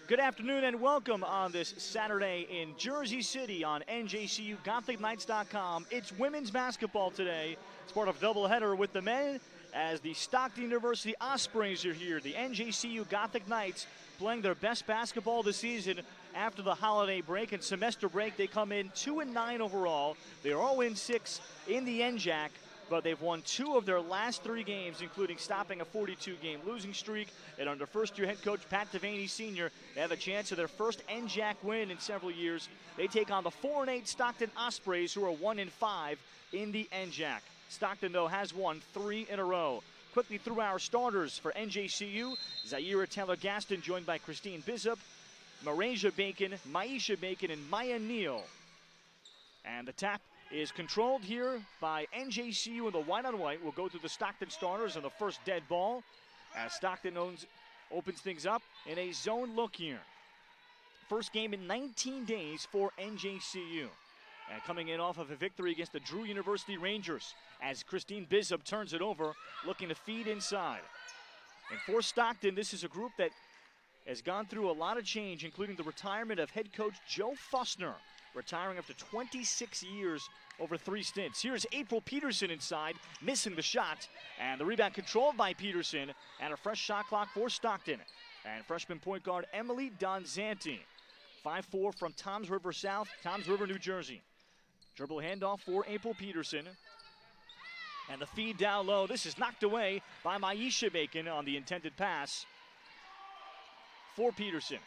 Good afternoon and welcome on this Saturday in Jersey City on NJCUGothicKnights.com. It's women's basketball today. It's part of a doubleheader with the men as the Stockton University Ospreys are here. The NJCU Gothic Knights playing their best basketball this season after the holiday break and semester break. They come in 2-9 overall. They are 0-6 in the NJAC, but they've won 2 of their last 3 games, including stopping a 42-game losing streak. And under first-year head coach Pat Devaney Sr., they have a chance of their first NJAC win in several years. They take on the 4-8 Stockton Ospreys, who are 1-5 in the NJAC. Stockton, though, has won 3 in a row. Quickly through our starters for NJCU, Zaira Taylor-Gaston, joined by Christine Bishop, Marasia Bacon, Maisha Bacon, and Maya Neal. And the tap is controlled here by NJCU in the white-on-white. We'll go through the Stockton starters on the first dead ball as Stockton opens things up in a zone look here. First game in 19 days for NJCU. And coming in off of a victory against the Drew University Rangers as Christine Bishop turns it over, looking to feed inside. And for Stockton, this is a group that has gone through a lot of change, including the retirement of head coach Joe Fussner, retiring after 26 years over 3 stints. Here's April Peterson inside, missing the shot, and the rebound controlled by Peterson, and a fresh shot clock for Stockton. And freshman point guard Emily Donzanti, 5'4" from Toms River South, Toms River, New Jersey. Dribble handoff for April Peterson. And the feed down low. This is knocked away by Maisha Bacon on the intended pass for Peterson.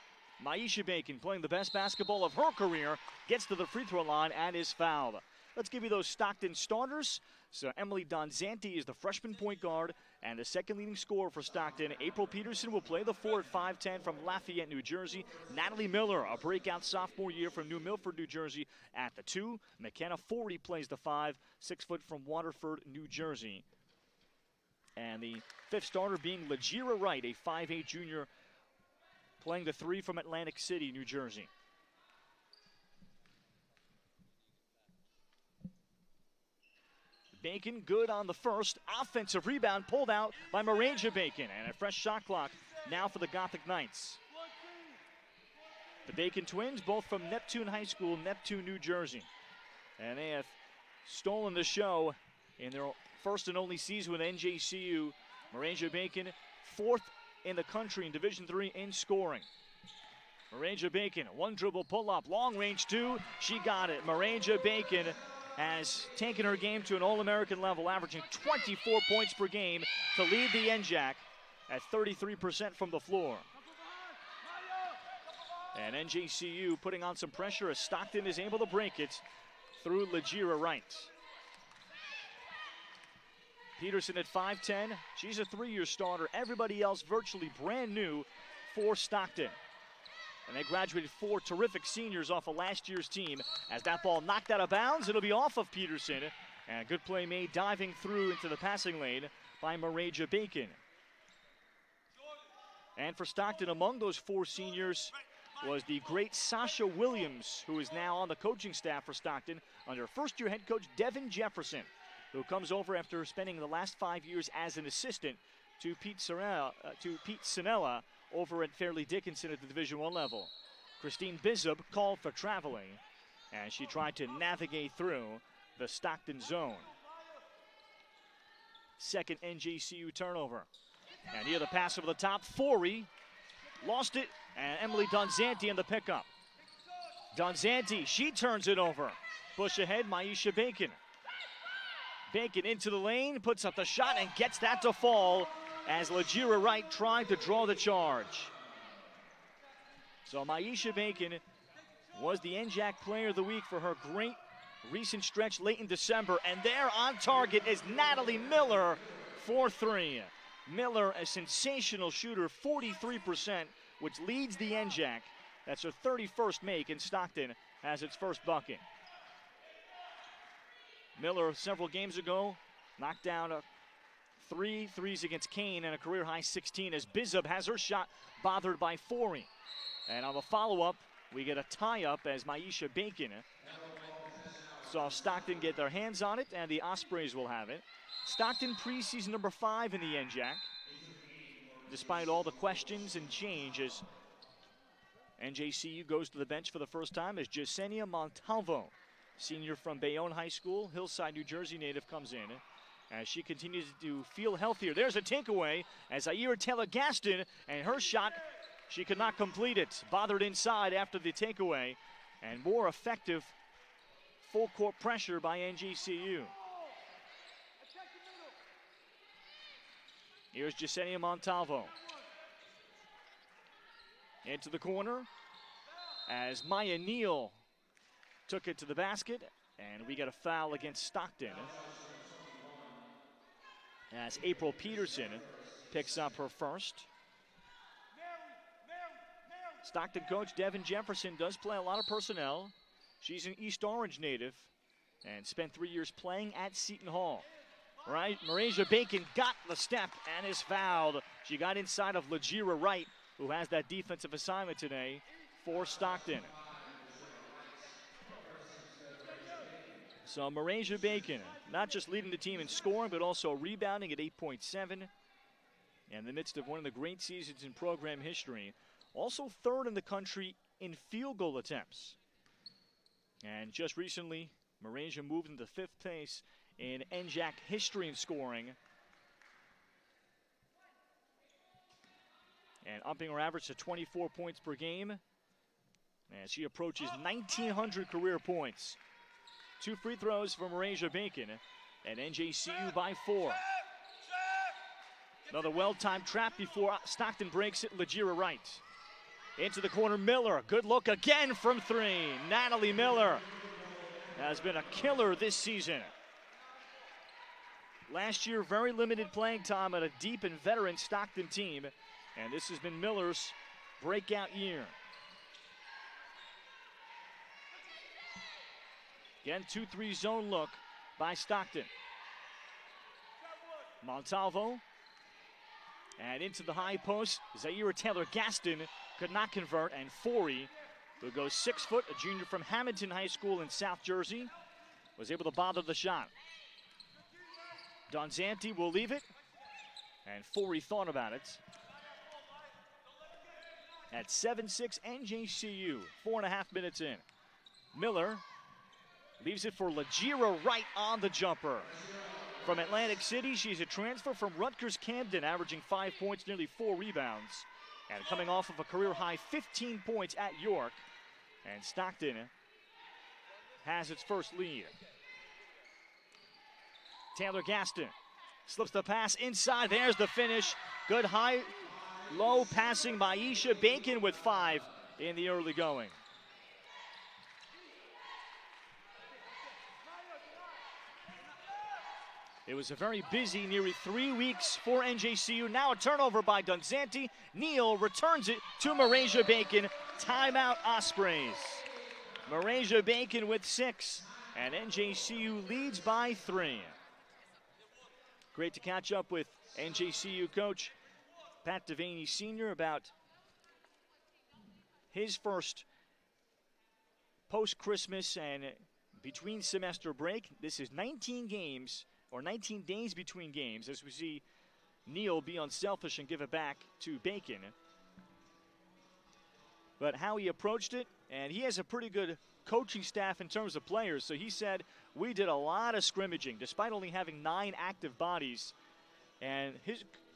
Maisha Bacon, playing the best basketball of her career, gets to the free throw line and is fouled. Let's give you those Stockton starters. So Emily Donzanti is the freshman point guard and the second leading scorer for Stockton. April Peterson will play the 4 at 5'10" from Lafayette, New Jersey. Natalie Miller, a breakout sophomore year from New Milford, New Jersey, at the 2. McKenna Forty plays the 5, 6 foot from Waterford, New Jersey. And the 5th starter being Lajira Wright, a 5'8" junior, playing the 3 from Atlantic City, New Jersey. Bacon good on the first. Offensive rebound pulled out by Marasia Bacon. And a fresh shot clock now for the Gothic Knights. The Bacon twins, both from Neptune High School, Neptune, New Jersey. And they have stolen the show in their first and only season with NJCU. Marasia Bacon, 4th in the country in Division III in scoring. Marasia Bacon, 1 dribble pull-up, long range 2. She got it. Marasia Bacon has taken her game to an All-American level, averaging 24 points per game to lead the NJAC at 33% from the floor. And NJCU putting on some pressure as Stockton is able to break it through Lajira Wright. Peterson at 5'10". She's a 3-year starter. Everybody else virtually brand new for Stockton. And they graduated 4 terrific seniors off of last year's team. As that ball knocked out of bounds, it'll be off of Peterson. And a good play made diving through into the passing lane by Marasia Bacon. And for Stockton, among those 4 seniors was the great Sasha Williams, who is now on the coaching staff for Stockton under first-year head coach Devin Jefferson, who comes over after spending the last 5 years as an assistant to Pete Sinella over at Fairleigh Dickinson at the Division I level. Christine Bishop called for traveling, and she tried to navigate through the Stockton zone. Second NJCU turnover. And here the pass over the top. Forey lost it, and Emily Donzanti in the pickup. Donzanti, she turns it over. Push ahead, Maisha Bacon. Bacon into the lane, puts up the shot, and gets that to fall as Lajira Wright tried to draw the charge. So Maisha Bacon was the NJAC Player of the Week for her great recent stretch late in December. And there on target is Natalie Miller for 3. Miller, a sensational shooter, 43%, which leads the NJAC. That's her 31st make, and Stockton has its first bucket. Miller, several games ago, knocked down 3 threes against Kane and a career-high 16 as Bishop has her shot bothered by Forey. And on the follow-up, we get a tie-up as Maisha Bacon saw Stockton get their hands on it, and the Ospreys will have it. Stockton preseason number 5 in the NJAC, despite all the questions and changes. NJCU goes to the bench for the first time as Yesenia Montalvo, senior from Bayonne High School, Hillside, New Jersey native, comes in as she continues to feel healthier. There's a takeaway as Zaire Taylor-Gaston, and her shot, she could not complete it. Bothered inside after the takeaway, and more effective full court pressure by NJCU. Here's Yesenia Montalvo. Into the corner as Maya Neal took it to the basket, and we got a foul against Stockton as April Peterson picks up her first. Stockton coach Devin Jefferson does play a lot of personnel. She's an East Orange native and spent 3 years playing at Seton Hall. Right, Marasia Bacon got the step and is fouled. She got inside of Lajira Wright, who has that defensive assignment today for Stockton. So Marasia Bacon, not just leading the team in scoring, but also rebounding at 8.7. In the midst of one of the great seasons in program history. Also third in the country in field goal attempts. And just recently, Marasia moved into fifth place in NJAC history in scoring. And upping her average to 24 points per game as she approaches 1,900 career points. 2 free throws for Marasia Bacon, and NJCU by 4. Another well-timed trap before Stockton breaks it. Lajira Wright. Into the corner, Miller. Good look again from 3. Natalie Miller has been a killer this season. Last year, very limited playing time at a deep and veteran Stockton team, and this has been Miller's breakout year. Again, 2-3 zone look by Stockton. Montalvo. And into the high post, Zaire Taylor-Gaston could not convert, and Forey, who goes 6 foot, a junior from Hamilton High School in South Jersey, was able to bother the shot. Donzanti will leave it, and Forey thought about it. At 7-6 NJCU, 4.5 minutes in. Miller leaves it for Lajira Wright on the jumper. From Atlantic City, she's a transfer from Rutgers Camden, averaging 5 points, nearly 4 rebounds. And coming off of a career-high 15 points at York. And Stockton has its first lead. Taylor-Gaston slips the pass inside. There's the finish. Good high-low passing by Aisha Bacon with 5 in the early going. It was a very busy nearly 3 weeks for NJCU. Now a turnover by Donzanti. Neal returns it to Marasia Bacon. Timeout Ospreys. Marasia Bacon with 6. And NJCU leads by 3. Great to catch up with NJCU coach Pat Devaney Sr. about his first post-Christmas and between semester break. This is 19 games, or 19 days between games, as we see Neal be unselfish and give it back to Bacon. But how he approached it, and he has a pretty good coaching staff in terms of players, so he said, we did a lot of scrimmaging, despite only having 9 active bodies. And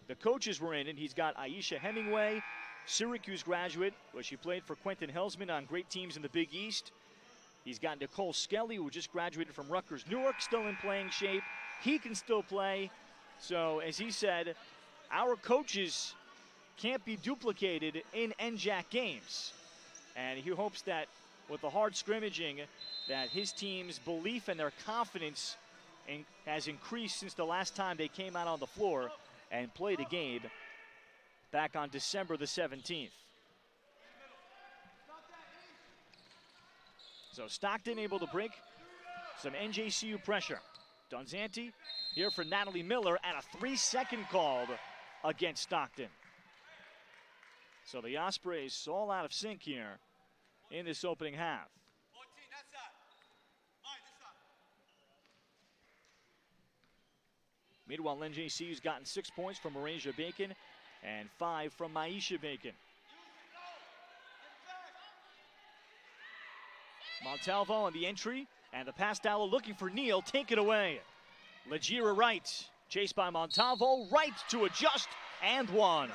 the coaches were in it. He's got Aisha Hemingway, Syracuse graduate, where she played for Quentin Helsman on great teams in the Big East. He's got Nicole Skelly, who just graduated from Rutgers Newark, still in playing shape. He can still play. So, as he said, our coaches can't be duplicated in NJAC games. And he hopes that with the hard scrimmaging, that his team's belief and their confidence has increased since the last time they came out on the floor and played a game back on December the 17th. So Stockton able to break some NJCU pressure. Donzanti here for Natalie Miller, and a 3-second called against Stockton. So the Ospreys all out of sync here in this opening half. Meanwhile, NJCU's gotten 6 points from Marasia Bacon and 5 from Aisha Bacon. Montalvo on the entry, and the pass down looking for Neal, take it away. Legira Wright, chased by Montalvo, Wright to adjust, and one.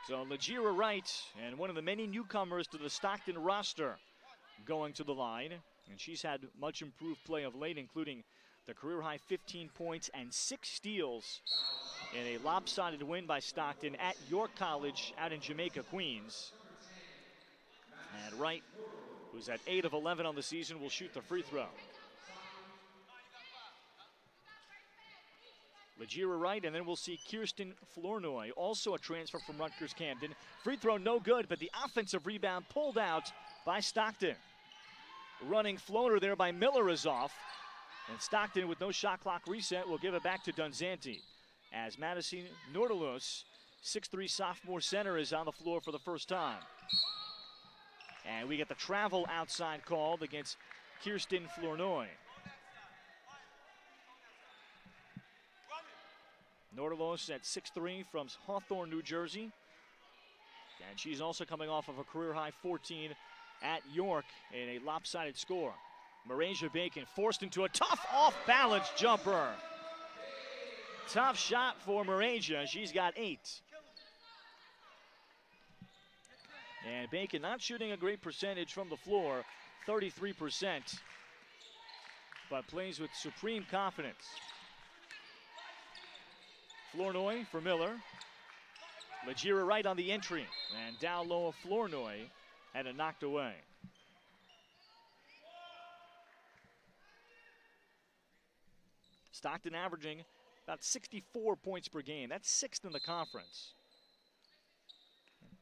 So Legira Wright, and one of the many newcomers to the Stockton roster, going to the line. And she's had much improved play of late, including the career-high 15 points and 6 steals in a lopsided win by Stockton at York College out in Jamaica, Queens. And Wright, who's at 8 of 11 on the season, will shoot the free throw. Legira Wright, and then we'll see Kirsten Flournoy, also a transfer from Rutgers Camden. Free throw no good, but the offensive rebound pulled out by Stockton. Running floater there by Miller is off. And Stockton, with no shot clock reset, will give it back to Dunzanti. As Madison Nordalos, 6'3" sophomore center, is on the floor for the first time. And we get the travel outside called against Kirsten Flournoy. Nordalos at 6'3" from Hawthorne, New Jersey. And she's also coming off of a career-high 14 at York in a lopsided score. Marasia Bacon forced into a tough off-balance jumper. Tough shot for Marasia. She's got 8. And Bacon not shooting a great percentage from the floor, 33%, but plays with supreme confidence. Flournoy for Miller. Legira Wright on the entry. And down low of Flournoy had it knocked away. Stockton averaging about 64 points per game. That's 6th in the conference.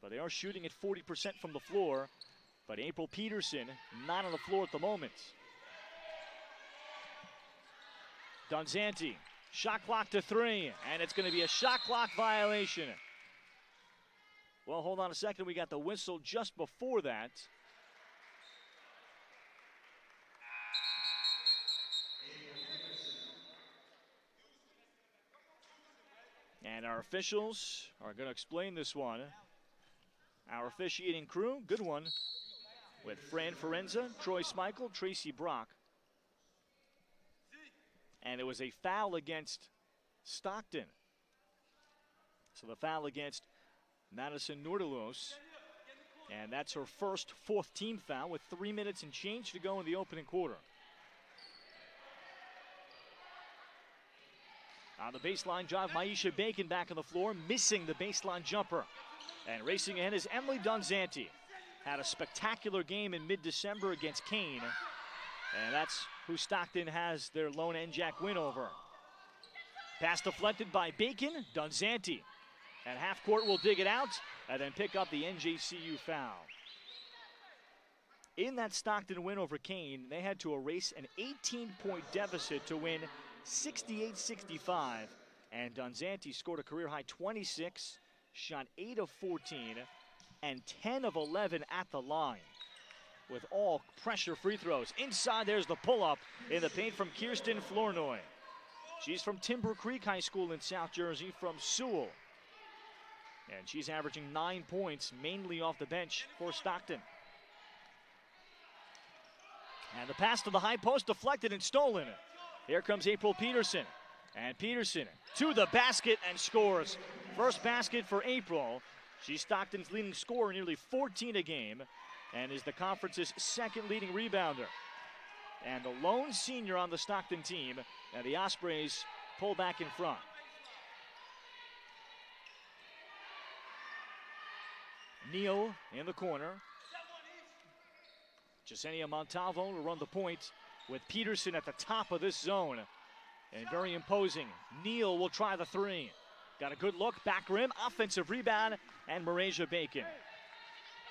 But they are shooting at 40% from the floor. But April Peterson not on the floor at the moment. Dunzanti, shot clock to 3, and it's going to be a shot clock violation. Well, hold on a second. We got the whistle just before that. And our officials are going to explain this one. Our officiating crew, good one, with Fran Forenza, Troy Smeichel, Tracy Brock. And it was a foul against Stockton. So the foul against Madison Nordalos. And that's her first 4th team foul with 3 minutes and change to go in the opening quarter. On the baseline drive, Maisha Bacon back on the floor, missing the baseline jumper. And racing ahead is Emily Dunzanti. Had a spectacular game in mid-December against Kane. And that's who Stockton has their lone NJAC win over. Pass deflected by Bacon. Dunzanti at half court will dig it out and then pick up the NJCU foul. In that Stockton win over Kane, they had to erase an 18-point deficit to win 68-65. And Dunzanti scored a career-high 26, shot 8 of 14, and 10 of 11 at the line, with all pressure free throws. Inside, there's the pull-up in the paint from Kirsten Flournoy. She's from Timber Creek High School in South Jersey, from Sewell. And she's averaging 9 points, mainly off the bench for Stockton. And the pass to the high post, deflected and stolen. Here comes April Peterson. And Peterson to the basket and scores. First basket for April. She's Stockton's leading scorer, nearly 14 a game, and is the conference's 2nd leading rebounder. And the lone senior on the Stockton team, and the Ospreys pull back in front. Neal in the corner. Jasenia Montalvo to run the point with Peterson at the top of this zone. And very imposing. Neal will try the 3. Got a good look, back rim, offensive rebound, and Marasia Bacon.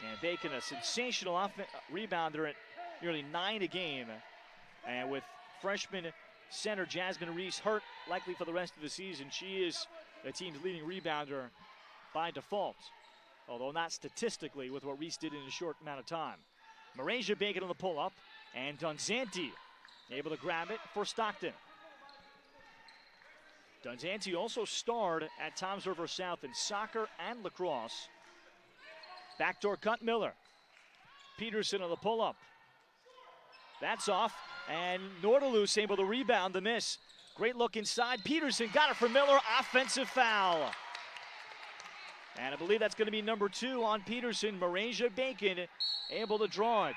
And Bacon, a sensational rebounder at nearly 9 a game. And with freshman center Jasmine Reese hurt, likely for the rest of the season, she is the team's leading rebounder by default. Although not statistically with what Reese did in a short amount of time. Marasia Bacon on the pull-up, and Dunzanti able to grab it for Stockton. Dunzanti also starred at Toms River South in soccer and lacrosse. Backdoor cut, Miller. Peterson on the pull-up. That's off, and Nordelus able to rebound the miss. Great look inside. Peterson got it from Miller. Offensive foul. And I believe that's going to be number 2 on Peterson. Marasia Bacon able to draw it.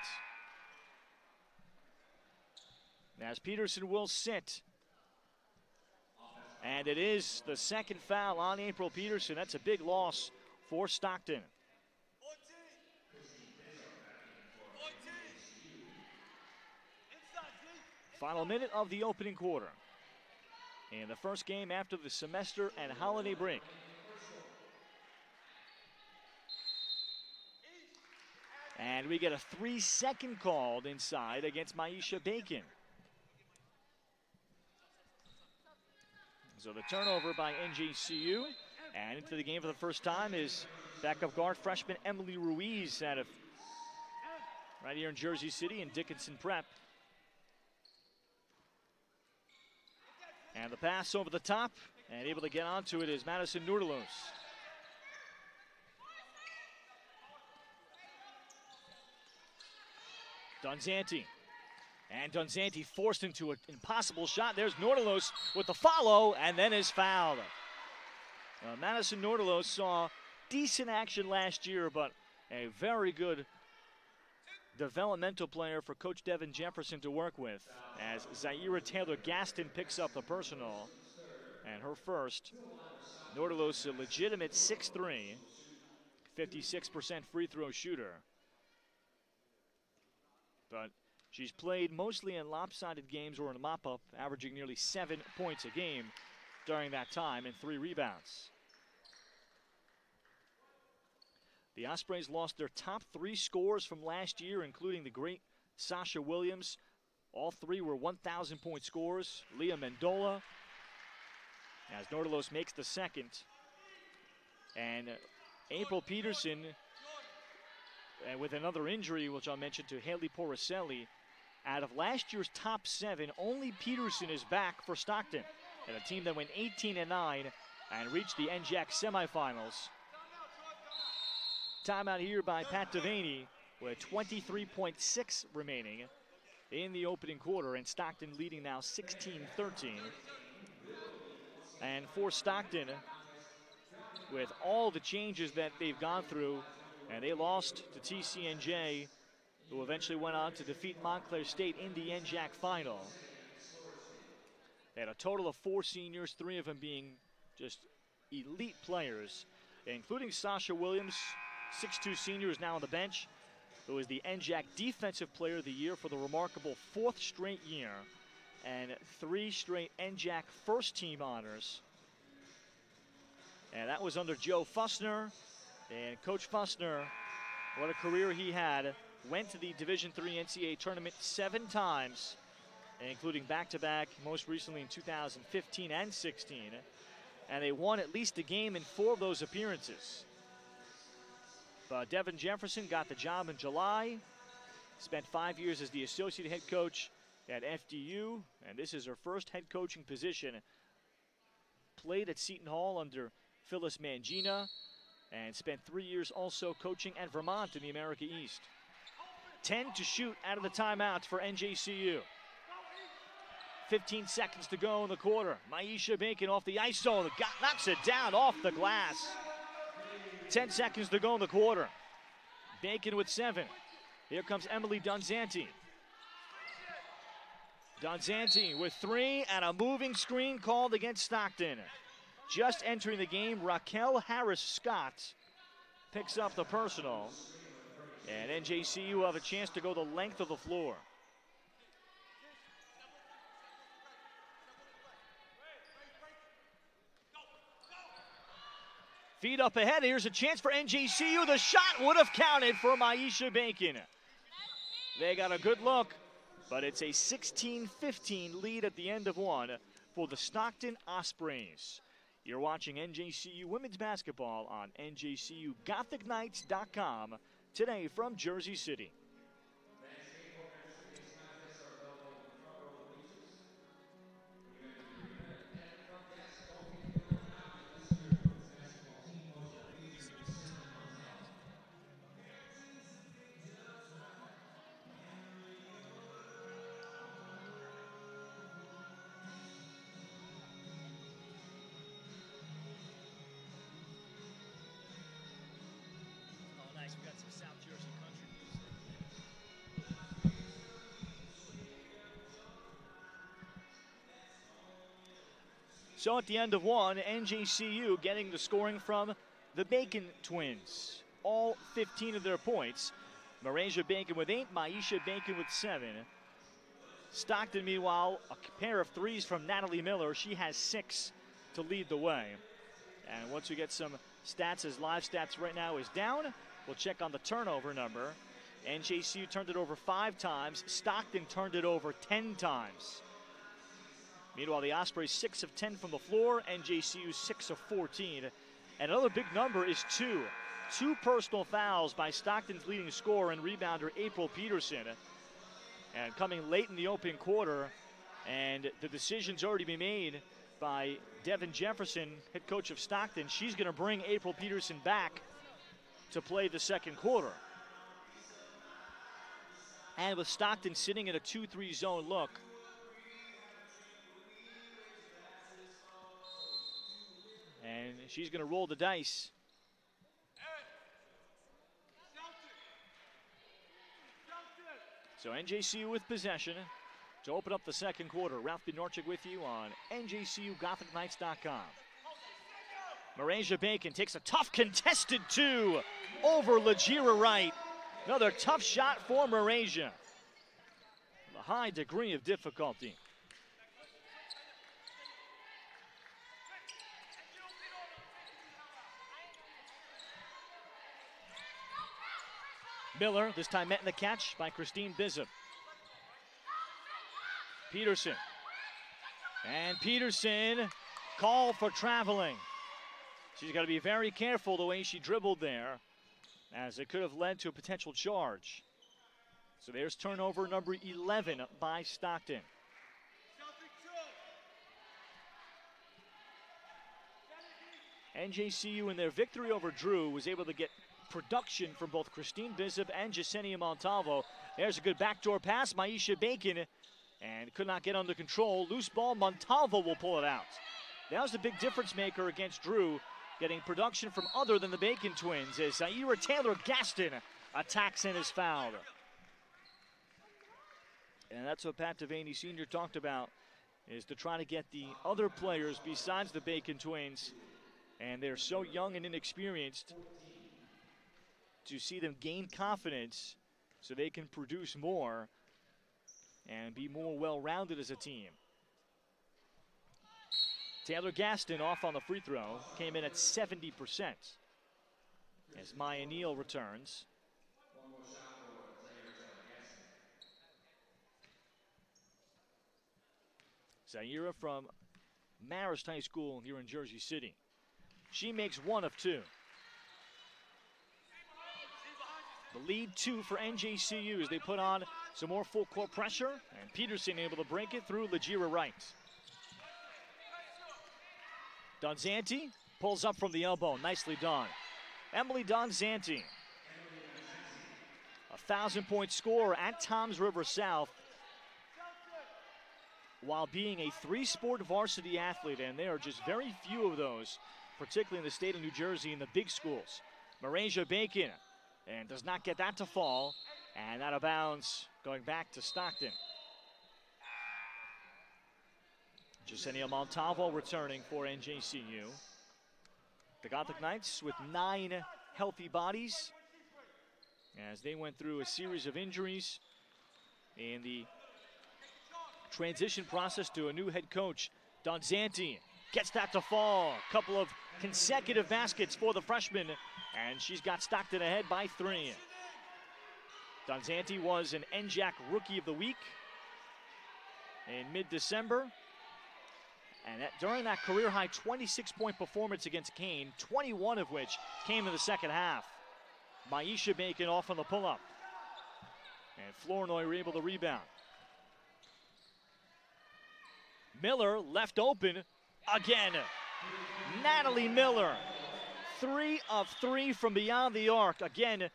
As Peterson will sit. And it is the second foul on April Peterson. That's a big loss for Stockton. Final minute of the opening quarter. In the first game after the semester and holiday break. And we get a 3-second called inside against Maisha Bacon. So the turnover by NJCU. And into the game for the first time is backup guard freshman Emily Ruiz out of right here in Jersey City in Dickinson Prep. And the pass over the top, and able to get onto it is Madison Nordelos. Donzanti. And Donzanti forced into an impossible shot. There's Nordelos with the follow, and then is fouled. Madison Nordelos saw decent action last year, but a very good developmental player for Coach Devin Jefferson to work with, as Zaira Taylor-Gaston picks up the personal, and her first. Nordelos, a legitimate 6'3", 56% free throw shooter. But she's played mostly in lopsided games or in mop-up, averaging nearly 7 points a game during that time and 3 rebounds. The Ospreys lost their top 3 scorers from last year, including the great Sasha Williams. All 3 were 1,000-point scorers. Leah Mendola, as Nordelos makes the second. And April Peterson, with another injury, which I'll mention, to Haley Porcelli. Out of last year's top 7, only Peterson is back for Stockton, and a team that went 18-9 and reached the NJAC semifinals. Timeout here by Pat Devaney with 23.6 remaining in the opening quarter, and Stockton leading now 16-13. And for Stockton, with all the changes that they've gone through, and they lost to TCNJ, who eventually went on to defeat Montclair State in the NJAC final. They had a total of 4 seniors, 3 of them being just elite players, including Sasha Williams, 6'2" senior, is now on the bench, who is the NJAC Defensive Player of the Year for the remarkable 4th straight year, and 3 straight NJAC first team honors. And that was under Joe Fussner. And Coach Fussner, what a career he had, went to the Division III NCAA tournament 7 times, including back-to-back, most recently in 2015 and 16. And they won at least a game in 4 of those appearances. But Devin Jefferson got the job in July, spent 5 years as the associate head coach at FDU, and this is her first head coaching position. Played at Seton Hall under Phyllis Mangina, and spent 3 years also coaching at Vermont in the America East. 10 to shoot out of the timeouts for NJCU. 15 seconds to go in the quarter. Maisha Bacon off the ISO, knocks it down off the glass. 10 seconds to go in the quarter. Bacon with 7. Here comes Emily Donzanti. Donzanti with 3, and a moving screen called against Stockton. Just entering the game, Raquel Harris-Scott picks up the personal. And NJCU will have a chance to go the length of the floor. Feed up ahead. Here's a chance for NJCU. The shot would have counted for Maisha Bacon. They got a good look, but it's a 16-15 lead at the end of 1 for the Stockton Ospreys. You're watching NJCU women's basketball on NJCUGothicKnights.com today from Jersey City. So at the end of one, NJCU getting the scoring from the Bacon twins. All 15 of their points. Marasia Bacon with 8, Maisha Bacon with 7. Stockton, meanwhile, a pair of threes from Natalie Miller. She has 6 to lead the way. And once we get some stats, as live stats right now is down, we'll check on the turnover number. NJCU turned it over 5 times. Stockton turned it over 10 times. Meanwhile, the Ospreys 6 of 10 from the floor. NJCU 6 of 14. And another big number is 2. 2 personal fouls by Stockton's leading scorer and rebounder, April Peterson. And coming late in the opening quarter, and the decision's already been made by Devin Jefferson, head coach of Stockton. She's going to bring April Peterson back to play the second quarter. And with Stockton sitting in a 2-3 zone look, and she's going to roll the dice. So NJCU with possession to open up the second quarter. Ralph Bednarchik with you on NJCUGothicKnights.com. Marasia Bacon takes a tough contested 2 over Lagira Wright. Another tough shot for Marasia. A high degree of difficulty. Miller, this time met in the catch by Christine Bishop. Peterson. And Peterson, call for traveling. She's got to be very careful the way she dribbled there, as it could have led to a potential charge. So there's turnover number 11 by Stockton. NJCU in their victory over Drew was able to get production from both Christine Bishop and Jasenia Montalvo. There's a good backdoor pass, Maisha Bacon, and could not get under control. Loose ball, Montalvo will pull it out. That was the big difference maker against Drew, getting production from other than the Bacon twins, as Zaira Taylor-Gaston attacks and is fouled. And that's what Pat Devaney Sr. talked about, is to try to get the other players besides the Bacon twins, and they're so young and inexperienced, to see them gain confidence so they can produce more and be more well-rounded as a team. Taylor-Gaston off on the free throw, came in at 70% as Maya Neal returns. Zaira from Marist High School here in Jersey City. She makes 1 of 2. The lead 2 for NJCU as they put on some more full court pressure, and Peterson able to break it through Lagira Wright. Donzanti pulls up from the elbow, nicely done. Emily Donzanti, 1,000-point scorer at Toms River South, while being a 3-sport varsity athlete, and there are just very few of those, particularly in the state of New Jersey in the big schools. Marasia Bacon, and does not get that to fall, and out of bounds going back to Stockton. Jasenia Montalvo returning for NJCU. The Gothic Knights with 9 healthy bodies as they went through a series of injuries in the transition process to a new head coach. Donzanti gets that to fall. A couple of consecutive baskets for the freshman, and she's got Stockton ahead by 3. Donzanti was an NJAC Rookie of the Week in mid-December. And during that career-high 26-point performance against Kane, 21 of which came in the second half. Maisha Bacon off on the pull-up. And Flournoy were able to rebound. Miller left open again. Natalie Miller, 3 of 3 from beyond the arc. Again,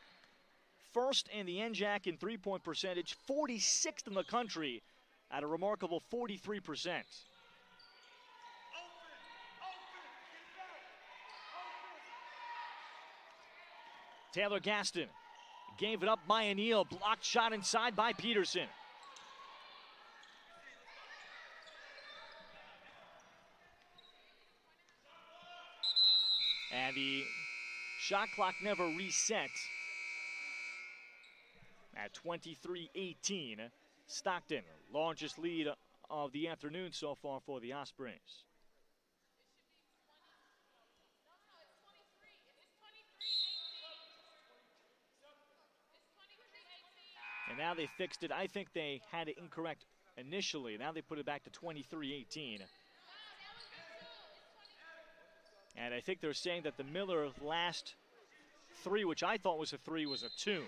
first in the NJAC in three-point percentage, 46th in the country at a remarkable 43%. Taylor-Gaston gave it up. Maya Neal, blocked shot inside by Peterson. And the shot clock never reset at 23-18. Stockton, largest lead of the afternoon so far for the Ospreys. And now they fixed it. I think they had it incorrect initially. Now they put it back to 23-18. And I think they're saying that the Miller last three, which I thought was a three, was a two.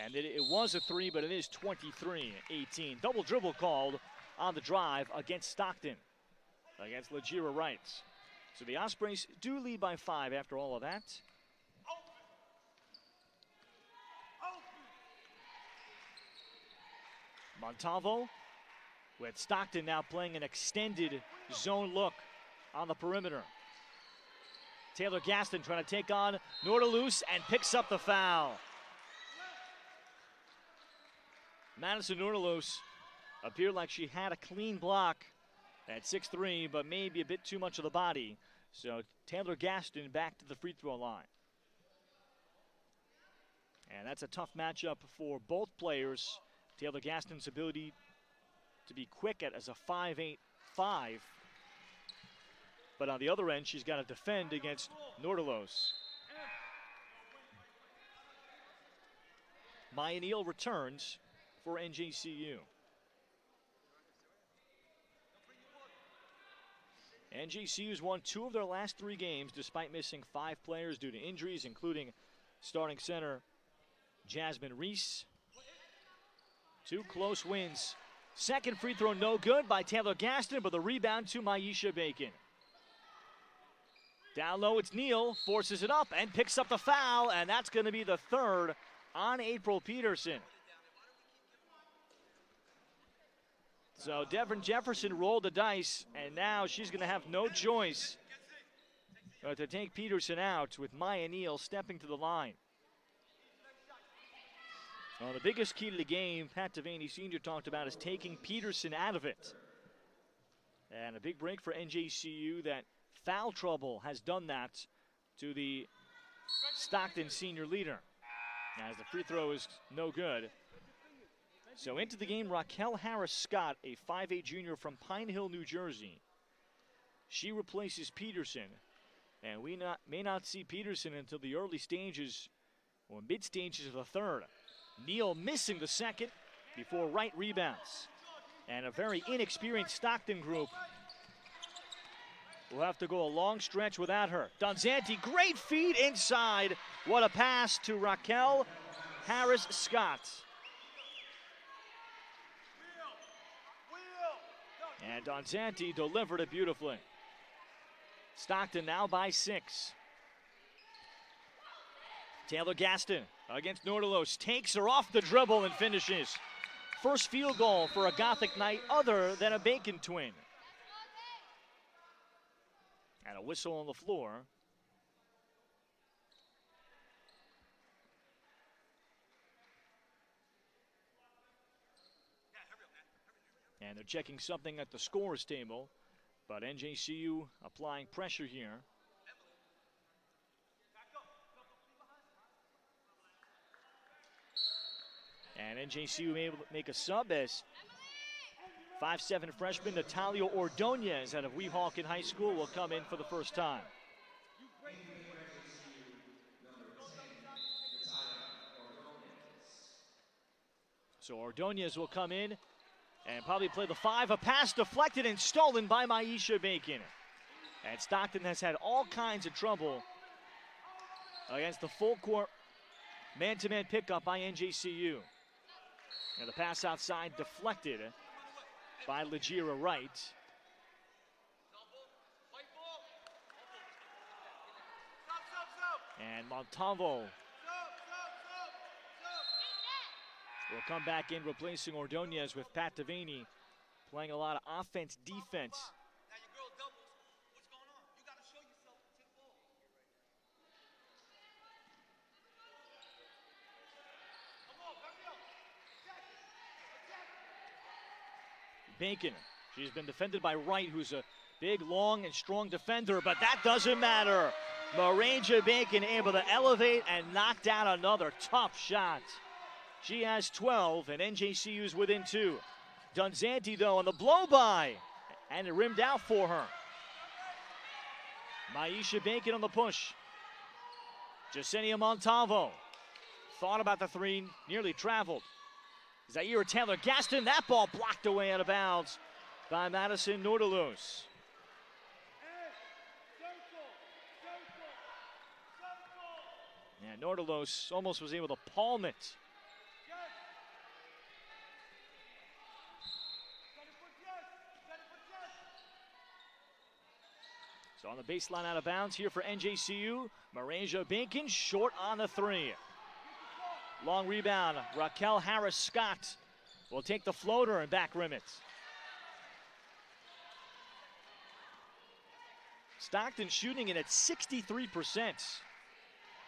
And it was a three, but it is 23-18. Double dribble called on the drive against Stockton, against Legira Wright. So the Ospreys do lead by 5 after all of that. Montalvo with Stockton now playing an extended zone look on the perimeter. Taylor Gaston trying to take on Nordalus and picks up the foul. Madison Nordalus appeared like she had a clean block at 6'3", but maybe a bit too much of the body. So Taylor Gaston back to the free throw line. And that's a tough matchup for both players. Taylor Gaston's ability to be quick as a 5'8", 5. But on the other end, she's got to defend against Nordalus. Maya Neal returns for NJCU. NJCU's won 2 of their last 3 games despite missing 5 players due to injuries, including starting center Jasmine Reese. 2 close wins. Second free throw no good by Taylor Gaston, but the rebound to Maisha Bacon. Down low, it's Neal, forces it up and picks up the foul, and that's going to be the 3rd on April Peterson. So Devin Jefferson rolled the dice, and now she's going to have no choice but to take Peterson out with Maya Neal stepping to the line. Well, the biggest key to the game, Pat Devaney Sr. talked about, is taking Peterson out of it. And a big break for NJCU. That foul trouble has done that to the Stockton senior leader, as the free throw is no good. So into the game, Raquel Harris-Scott, a 5'8" junior from Pine Hill, New Jersey. She replaces Peterson, and we may not see Peterson until the early stages or mid stages of the 3rd. Neal missing the second before Wright rebounds. And a very inexperienced Stockton group will have to go a long stretch without her. Donzanti, great feed inside. What a pass to Raquel Harris-Scott. And Donzanti delivered it beautifully. Stockton now by 6. Taylor Gaston against Nordalus, takes her off the dribble and finishes. First field goal for a Gothic night other than a Bacon twin. And a whistle on the floor. And they're checking something at the scorer's table, but NJCU applying pressure here. And NJCU able to make a sub as 5'7" freshman Natalia Ordonez out of Weehawken High School will come in for the first time. So Ordonez will come in and probably play the 5. A pass deflected and stolen by Maisha Bacon. And Stockton has had all kinds of trouble against the full court man-to-man pickup by NJCU. And the pass outside deflected by Legira Wright. And Montalvo will come back in, replacing Ordonez with Pat Devaney, playing a lot of offense, defense. Bacon. She's been defended by Wright, who's a big, long, and strong defender, but that doesn't matter. Maranja Bacon able to elevate and knock down another tough shot. She has 12, and NJCU's within 2. Dunzanti, though, on the blow-by, and it rimmed out for her. Maisha Bacon on the push. Jasenia Montalvo thought about the three, nearly traveled. Zaire Taylor-Gaston, that ball blocked away out of bounds by Madison Nordelos. And Nordelos almost was able to palm it. So on the baseline out of bounds here for NJCU. Maranja Bacon short on the three. Long rebound. Raquel Harris-Scott will take the floater and back rim it. Stockton shooting it at 63%.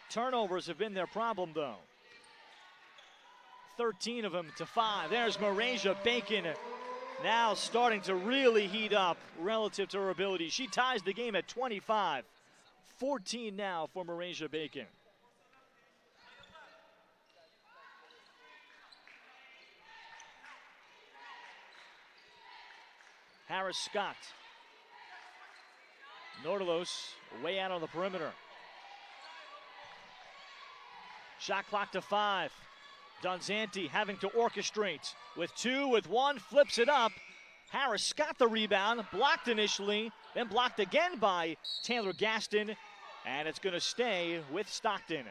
Turnovers have been their problem, though. 13 of them to 5. There's Maranja Bacon, now starting to really heat up relative to her ability. She ties the game at 25. 14 now for Maranja Bacon. Harris-Scott. Nordelos way out on the perimeter. Shot clock to 5. Dunzanti having to orchestrate with 2, with 1, flips it up. Harris-Scott the rebound, blocked initially, then blocked again by Taylor-Gaston, and it's going to stay with Stockton.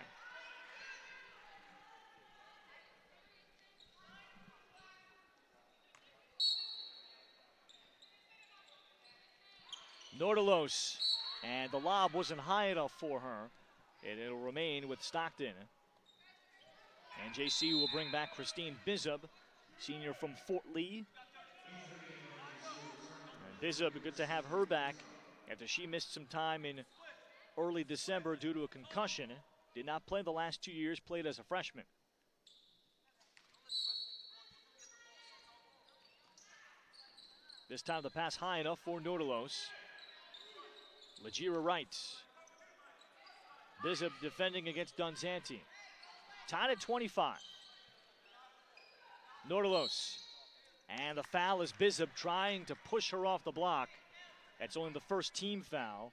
Nordelos, and the lob wasn't high enough for her, and it'll remain with Stockton. And JC will bring back Christine Bizub, senior from Fort Lee. And Bizub, good to have her back after she missed some time in early December due to a concussion. Did not play the last 2 years, played as a freshman. This time the pass high enough for Nordelos. Lagira Wright. Bizub defending against Dunzanti. Tied at 25. Nordelos. And the foul is Bizub trying to push her off the block. That's only the first team foul.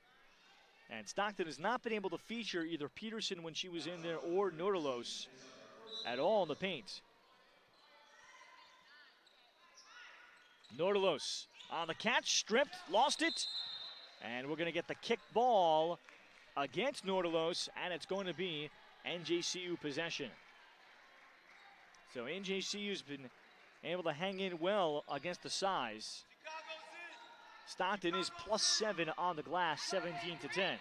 And Stockton has not been able to feature either Peterson when she was in there or Nordelos at all in the paint. Nordelos on the catch, stripped, lost it. And we're going to get the kick ball against Nordelos, and it's going to be NJCU possession. So NJCU's been able to hang in well against the size. Stockton is +7 on the glass, 17-10.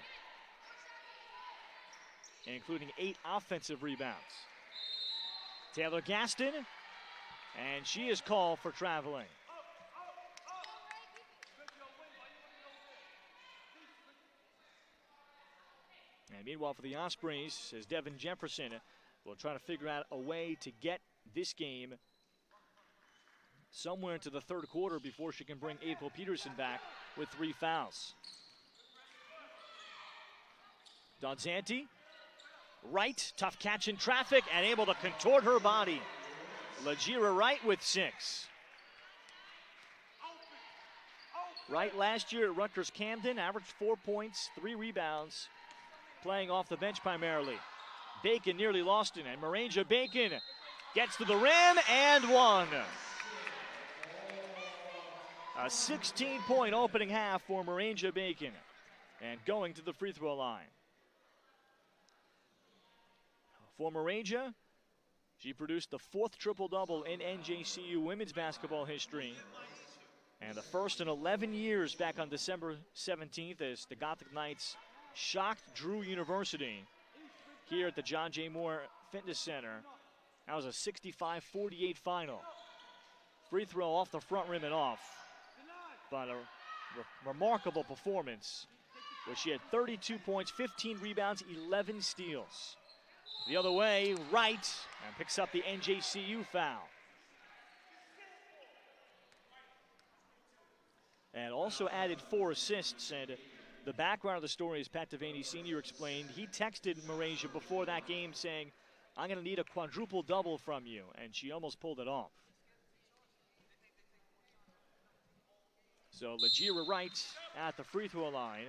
Including 8 offensive rebounds. Taylor-Gaston, and she is called for traveling. And meanwhile for the Ospreys, as Devin Jefferson will try to figure out a way to get this game somewhere into the third quarter before she can bring April Peterson back with 3 fouls. Dunzanti, Wright, tough catch in traffic and able to contort her body. Lagira Wright with 6. Wright last year at Rutgers Camden averaged 4 points, 3 rebounds, playing off the bench primarily. Bacon nearly lost it, and Maranja Bacon gets to the rim and 1. A 16-point opening half for Maranja Bacon, and going to the free throw line. For Maranja, she produced the 4th triple-double in NJCU women's basketball history, and the first in 11 years back on December 17th as the Gothic Knights shocked Drew University here at the John J. Moore Fitness Center. That was a 65-48 final. Free throw off the front rim and off. But a remarkable performance where she had 32 points, 15 rebounds, 11 steals. The other way, Wright, and picks up the NJCU foul. and also added 4 assists. And the background of the story, as Pat Devaney Sr. explained, he texted Malaysia before that game saying, "I'm going to need a quadruple double from you," and she almost pulled it off. So Lajira Wright at the free throw line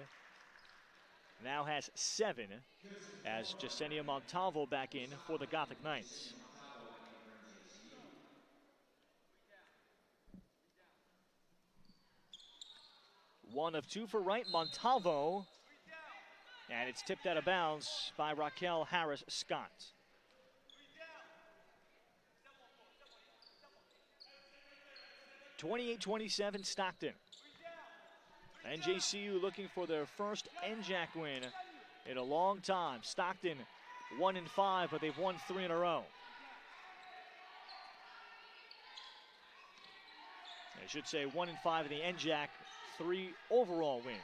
now has 7 as Jasenia Montalvo back in for the Gothic Knights. One of 2 for Wright, Montalvo, and it's tipped out of bounds by Raquel Harris-Scott. (28-27) Stockton. NJCU looking for their first NJAC win in a long time. Stockton 1-5, but they've won 3 in a row. I should say 1-5 in the NJAC, 3 overall wins.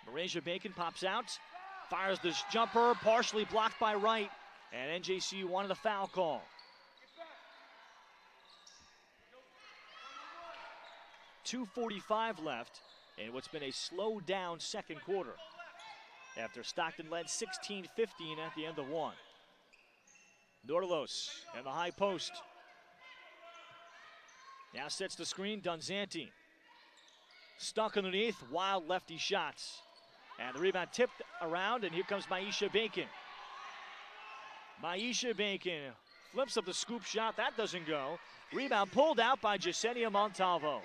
Marasia Bacon pops out, fires this jumper, partially blocked by Wright, and NJCU wanted a foul call. .245 left in what's been a slow down second quarter after Stockton led 16-15 at the end of 1. Nordelos and the high post. Now sets the screen, Dunzanti. Stuck underneath, wild lefty shots. And the rebound tipped around, and here comes Maisha Bacon. Maisha Bacon flips up the scoop shot, that doesn't go. Rebound pulled out by Jasenia Montalvo.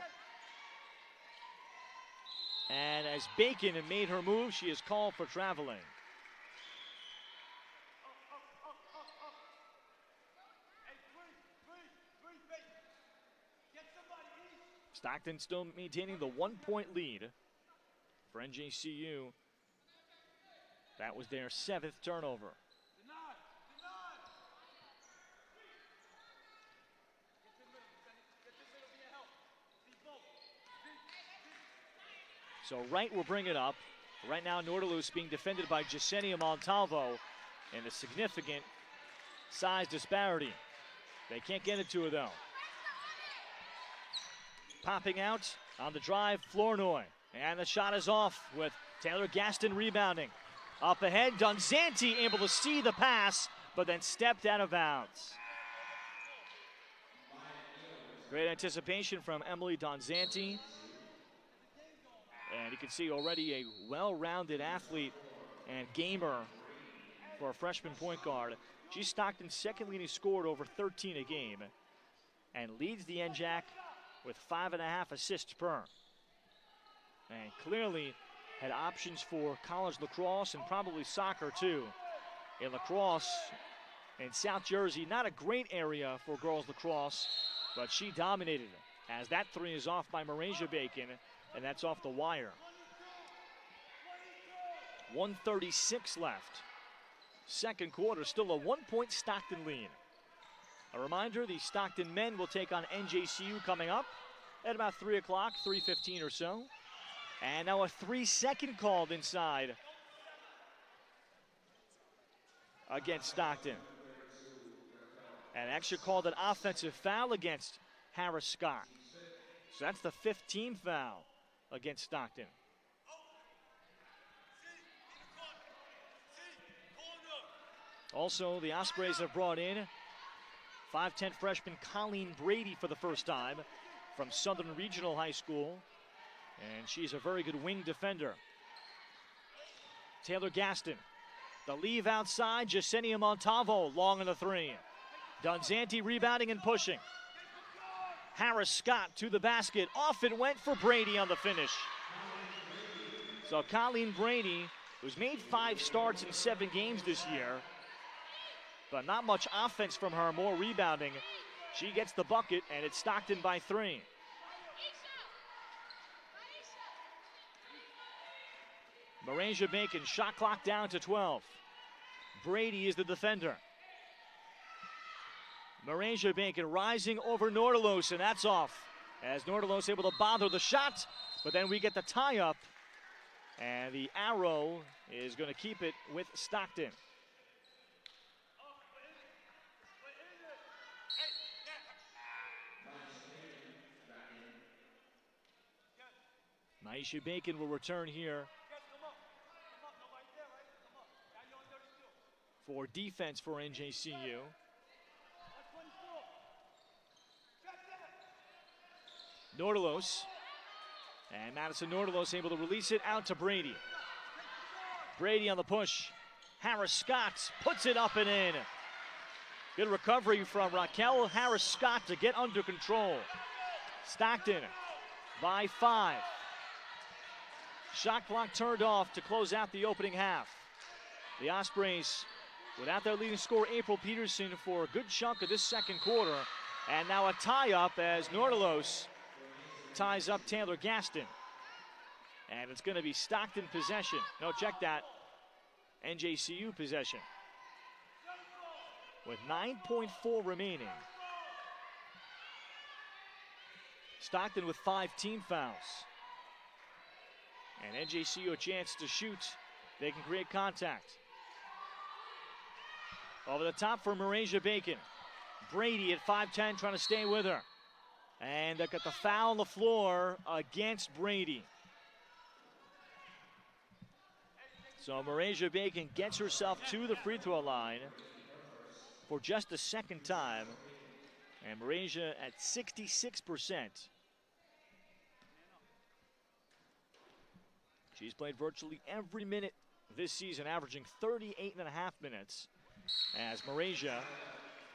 And as Bacon made her move, she is called for traveling. Stockton still maintaining the 1-point lead for NJCU. That was their 7th turnover. So Wright will bring it up. Right now, Nordelos being defended by Jasenia Montalvo, and a significant size disparity. They can't get it to her, though. Popping out on the drive, Flournoy. And the shot is off with Taylor Gaston rebounding. Up ahead, Dunzanti able to see the pass, but then stepped out of bounds. Great anticipation from Emily Dunzanti. And you can see already a well-rounded athlete and gamer for a freshman point guard. She's Stockton's second leading scorer, over 13 a game, and leads the NJAC with 5.5 assists per. And clearly had options for college lacrosse and probably soccer too. In lacrosse in South Jersey, not a great area for girls lacrosse, but she dominated as that 3 is off by Marasia Bacon, and that's off the wire. 1:36 left. Second quarter, still a 1-point Stockton lead. A reminder, the Stockton men will take on NJCU coming up at about 3 o'clock, 3:15 or so. And now a 3-second called inside against Stockton. And actually called an offensive foul against Harris-Scott. So that's the 15th foul against Stockton. Also, the Ospreys have brought in 5'10" freshman Colleen Brady for the first time from Southern Regional High School. And she's a very good wing defender. Taylor Gaston. The leave outside, Jasenia Montalvo long on the 3. Dunzanti rebounding and pushing. Harris-Scott to the basket. Off it went for Brady on the finish. So Colleen Brady, who's made 5 starts in 7 games this year, but not much offense from her, more rebounding. She gets the bucket, and it's Stockton by 3. Marasia Bacon, shot clock down to 12. Brady is the defender. Marasia Bacon rising over Nordelos, and that's off. As Nordelos able to bother the shot, but then we get the tie-up, and the arrow is going to keep it with Stockton. Aisha Bacon will return here for defense for NJCU. Nordelos. And Madison Nordelos able to release it out to Brady. Brady on the push. Harris Scott puts it up and in. Good recovery from Raquel Harris Scott to get under control. Stockton by 5. Shot clock turned off to close out the opening half. The Ospreys without their leading scorer April Peterson for a good chunk of this second quarter. And now a tie-up as Nordelos ties up Taylor Gaston. And it's going to be Stockton possession. No, check that. NJCU possession. With 9.4 remaining. Stockton with 5 team fouls. And NJCU a chance to shoot. They can create contact. Over the top for Marasia Bacon. Brady at 5'10", trying to stay with her. And they got the foul on the floor against Brady. So Marasia Bacon gets herself to the free throw line for just the second time. And Marasia at 66%. She's played virtually every minute this season, averaging 38.5 minutes. As Marasia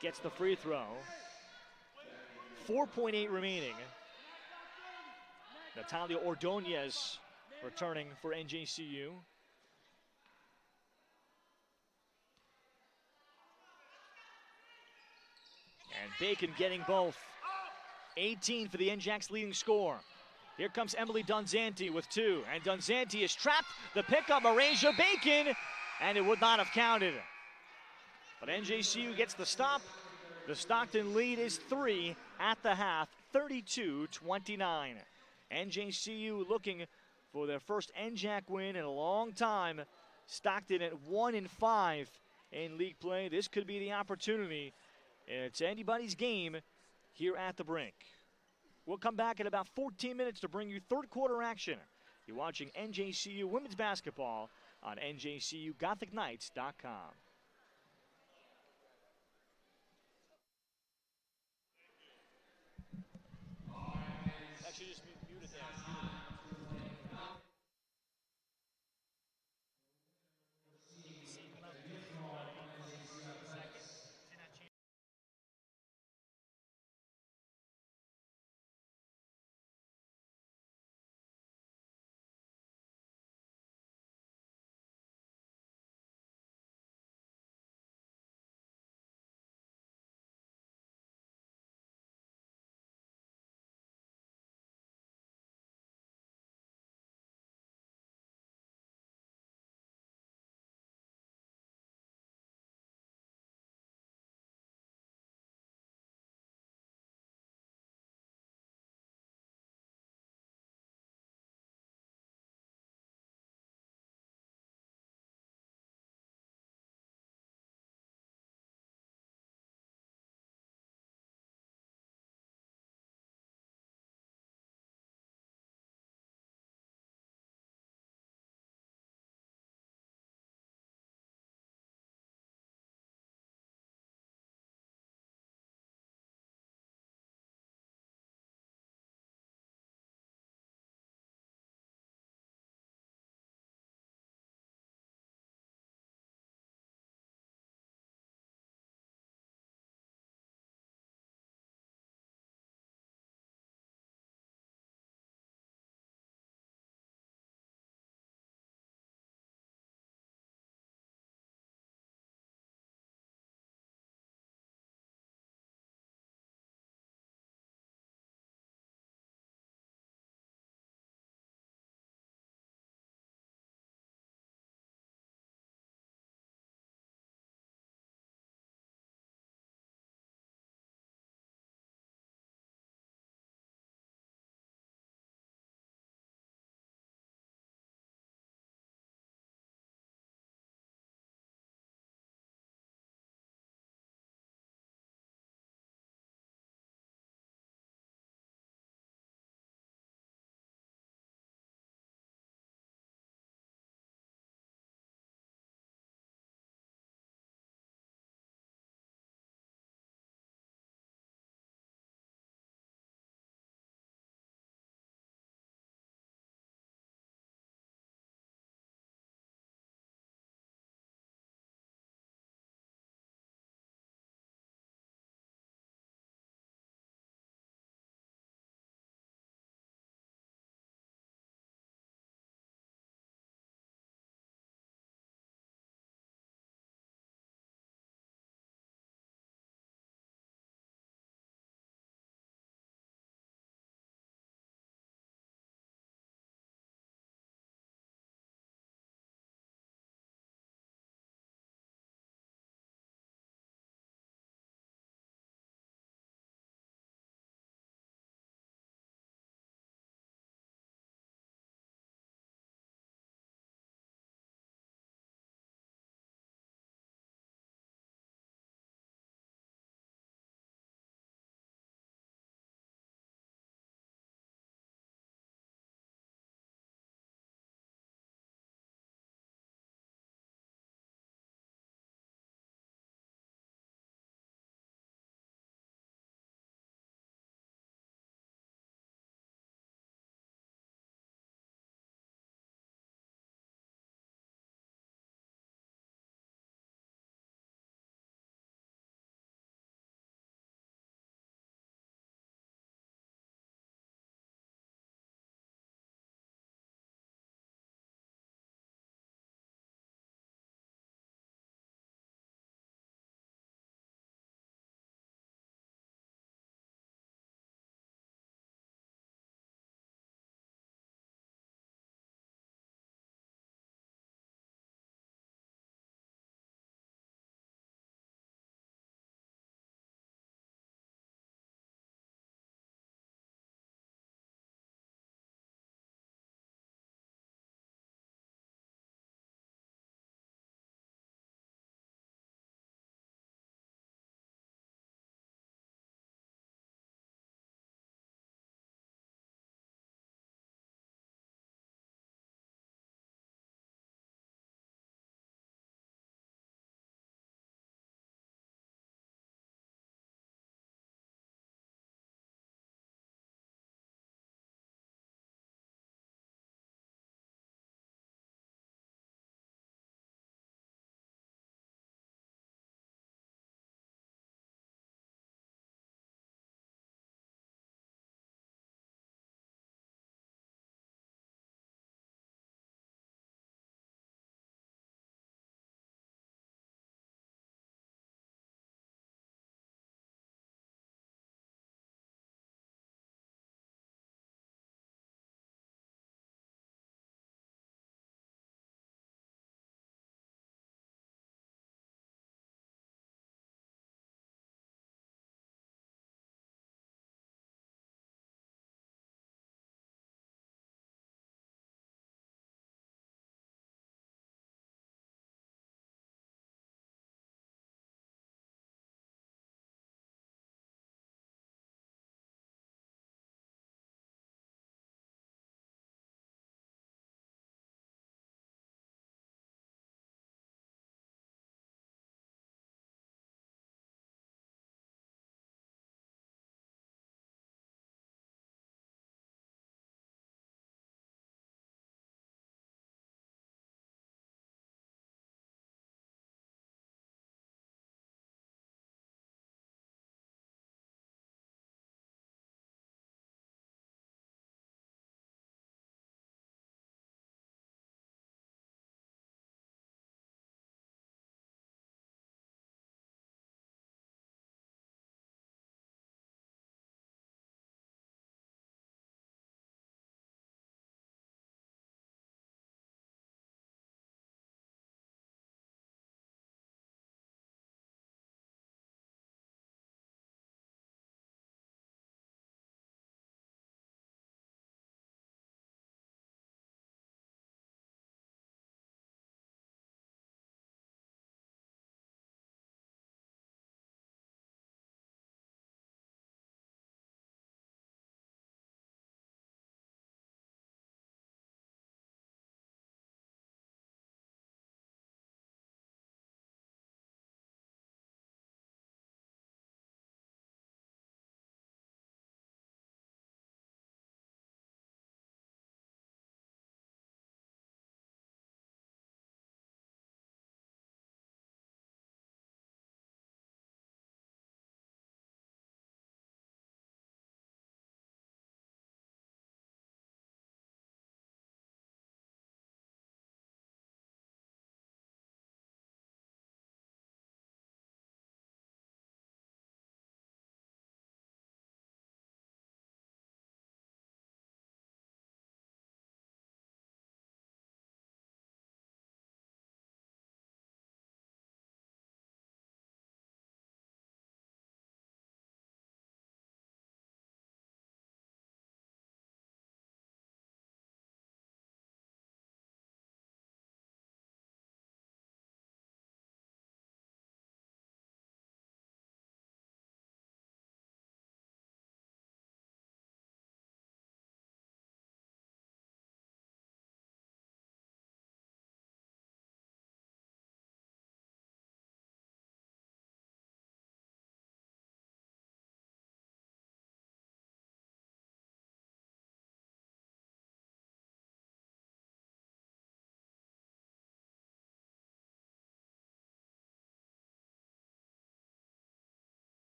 gets the free throw. 4.8 remaining. Natalia Ordonez returning for NJCU. And Bacon getting both. 18 for the NJAC's leading scorer. Here comes Emily Dunzanti with 2. And Dunzanti is trapped. The pickup, Marasia Bacon. And it would not have counted. But NJCU gets the stop. The Stockton lead is 3 at the half, 32-29. NJCU looking for their first NJAC win in a long time. Stockton at 1-5 in league play. This could be the opportunity. It's anybody's game here at the brink. We'll come back in about 14 minutes to bring you third quarter action. You're watching NJCU women's basketball on NJCUGothicKnights.com. Actually, just mute it there.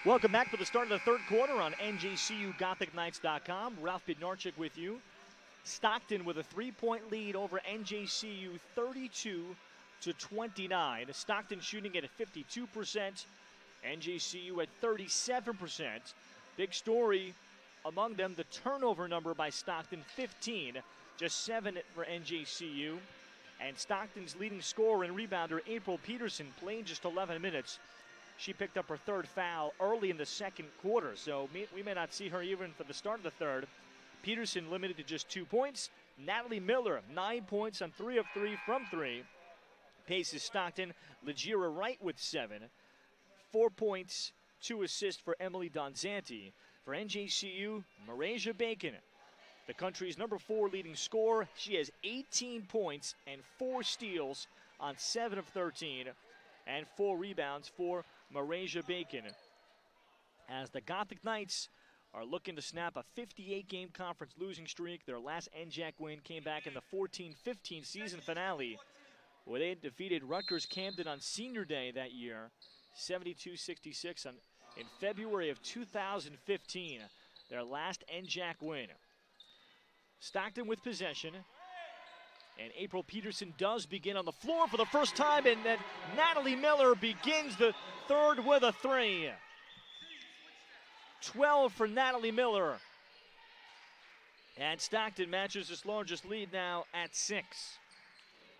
Welcome back for the start of the third quarter on NJCUGothicKnights.com. Ralph Bednarczyk with you. Stockton with a 3-point lead over NJCU, 32-29. Stockton shooting at 52%, NJCU at 37%. Big story among them, the turnover number by Stockton, 15, just 7 for NJCU. And Stockton's leading scorer and rebounder, April Peterson, playing just 11 minutes. She picked up her third foul early in the second quarter, so we may not see her even for the start of the third. Peterson limited to just 2 points. Natalie Miller, 9 points on 3 of 3 from 3. Paces Stockton. Legira Wright with 7. 4 points, 2 assists for Emily Donzanti. For NJCU, Marasia Bacon, the country's number 4 leading scorer. She has 18 points and 4 steals on 7 of 13. And 4 rebounds for Marasia Bacon. As the Gothic Knights are looking to snap a 58-game conference losing streak. Their last NJAC win came back in the 14-15 season finale, where they defeated Rutgers Camden on Senior Day that year, 72-66 in February of 2015, their last NJAC win. Stockton with possession, and April Peterson does begin on the floor for the first time, and then Natalie Miller begins the third with a 3. 12 for Natalie Miller. And Stockton matches its largest lead now at 6.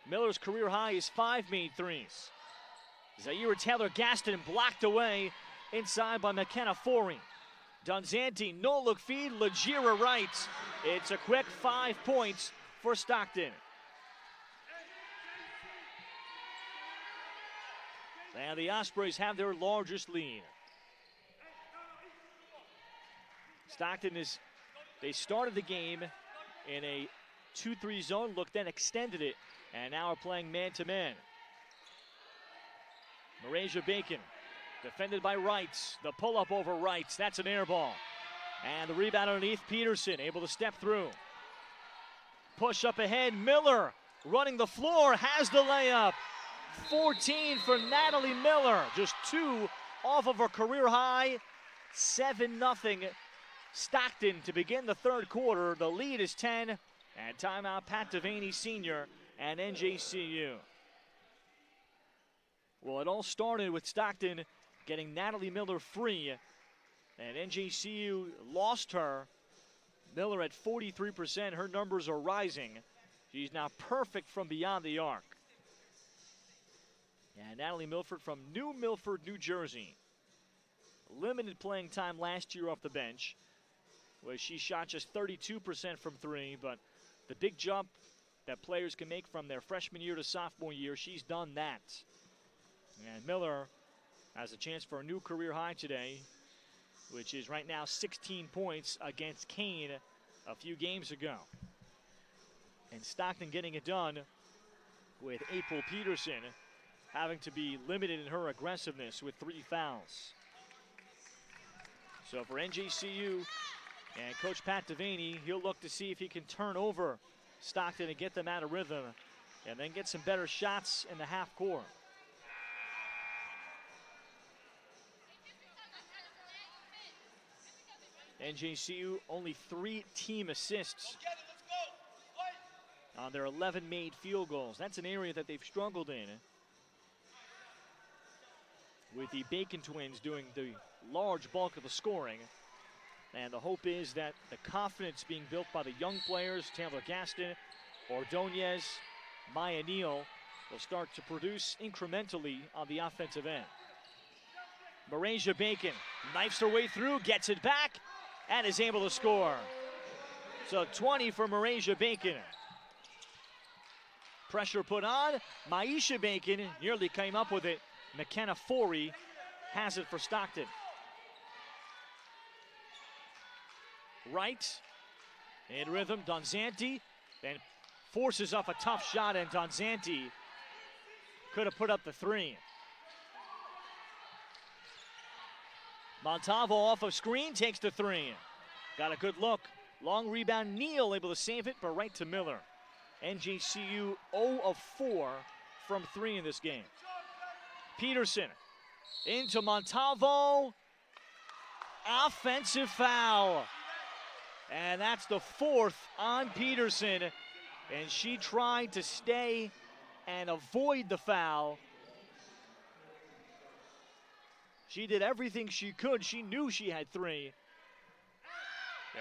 Miller's career high is 5 made threes. Zaira Taylor-Gaston blocked away inside by McKenna Forey. Donzanti, no-look feed, Legira Wright. It's a quick 5 points for Stockton. And the Ospreys have their largest lead. Stockton they started the game in a 2-3 zone look, then extended it, and now are playing man-to-man. Marasia Bacon, defended by Wrights. The pull-up over Wrights, that's an air ball. And the rebound underneath, Peterson able to step through. Push up ahead, Miller running the floor, has the layup. 14 for Natalie Miller, just 2 off of her career high. 7-0 Stockton to begin the third quarter. The lead is 10, and timeout Pat Devaney Sr. and NJCU. Well, it all started with Stockton getting Natalie Miller free, and NJCU lost her. Miller at 43%, her numbers are rising. She's now perfect from beyond the arc. And Natalie Milford from New Milford, New Jersey. Limited playing time last year off the bench, where she shot just 32% from 3, but the big jump that players can make from their freshman year to sophomore year, she's done that. And Miller has a chance for a new career high today, which is right now 16 points against Kane a few games ago. And Stockton getting it done with April Peterson having to be limited in her aggressiveness with 3 fouls. So for NJCU and Coach Pat Devaney, he'll look to see if he can turn over Stockton and get them out of rhythm, and then get some better shots in the half court. NJCU only 3 team assists on their 11 made field goals. That's an area that they've struggled in, with the Bacon twins doing the large bulk of the scoring. And the hope is that the confidence being built by the young players, Taylor-Gaston, Ordonez, Maya Neal, will start to produce incrementally on the offensive end. Marasia Bacon knifes her way through, gets it back, and is able to score. So 20 for Marasia Bacon. Pressure put on. Maisha Bacon nearly came up with it. McKenna Forey has it for Stockton. Wright in rhythm, Donzanti then forces up a tough shot, and Donzanti could have put up the 3. Montalvo off of screen takes the 3. Got a good look. Long rebound, Neal able to save it, but right to Miller. NJCU 0 of 4 from 3 in this game. Peterson into Montalvo. Offensive foul. And that's the 4th on Peterson. And she tried to stay and avoid the foul. She did everything she could. She knew she had 3.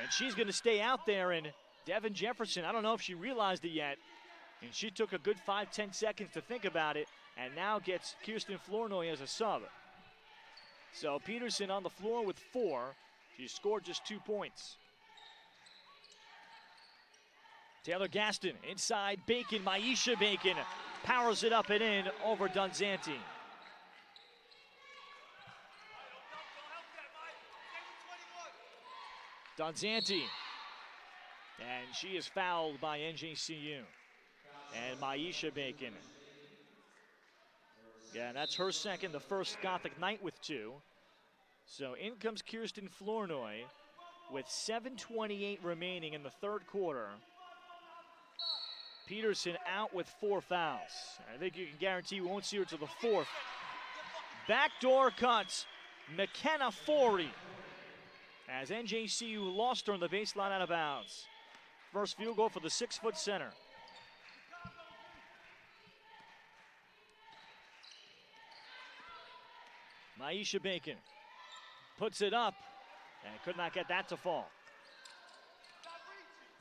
And she's going to stay out there. And Devin Jefferson, I don't know if she realized it yet. And she took a good 5-10 seconds to think about it. And now gets Kirsten Flournoy as a sub. So Peterson on the floor with 4. She scored just 2 points. Taylor Gaston inside Bacon. Maisha Bacon powers it up and in over Donzanti. Donzanti. And she is fouled by NJCU. And Maisha Bacon. Yeah, that's her second, the first Gothic Knight with 2. So in comes Kirsten Flournoy with 7:28 remaining in the 3rd quarter. Peterson out with 4 fouls. I think you can guarantee we won't see her till the 4th. Backdoor cuts, McKenna Forey. As NJCU lost her on the baseline out of bounds. First field goal for the 6-foot center. Maisha Bacon puts it up and could not get that to fall.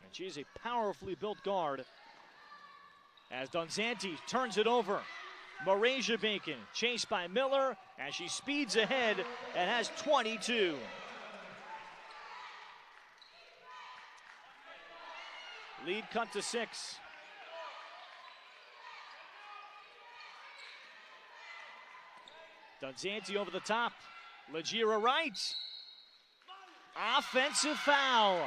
And she's a powerfully built guard. As Donzanti turns it over. Maisha Bacon chased by Miller as she speeds ahead and has 22. Lead cut to 6. Donzanti over the top. Lagira Wright. Offensive foul.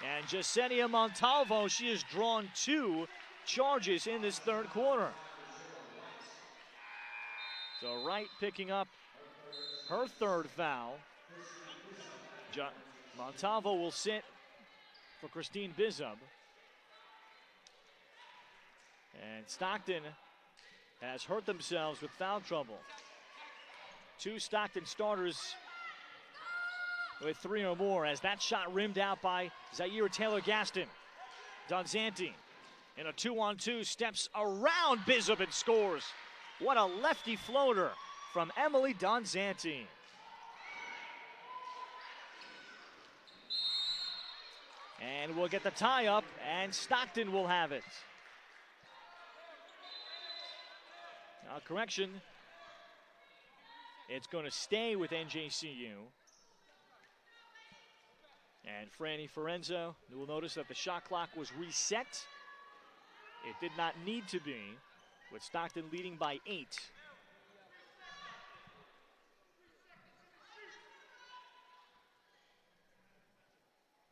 And Jasenia Montalvo, she has drawn 2 charges in this 3rd quarter. So Wright picking up her 3rd foul. Montalvo will sit for Christine Bizub. And Stockton has hurt themselves with foul trouble. 2 Stockton starters with 3 or more as that shot rimmed out by Zaire Taylor Gaston. Donzanti in a 2-on-2 steps around Bizub and scores. What a lefty floater from Emily Donzanti. And we'll get the tie up and Stockton will have it. Now, correction. It's going to stay with NJCU. And Franny Forenzo, you will notice that the shot clock was reset. It did not need to be, with Stockton leading by 8.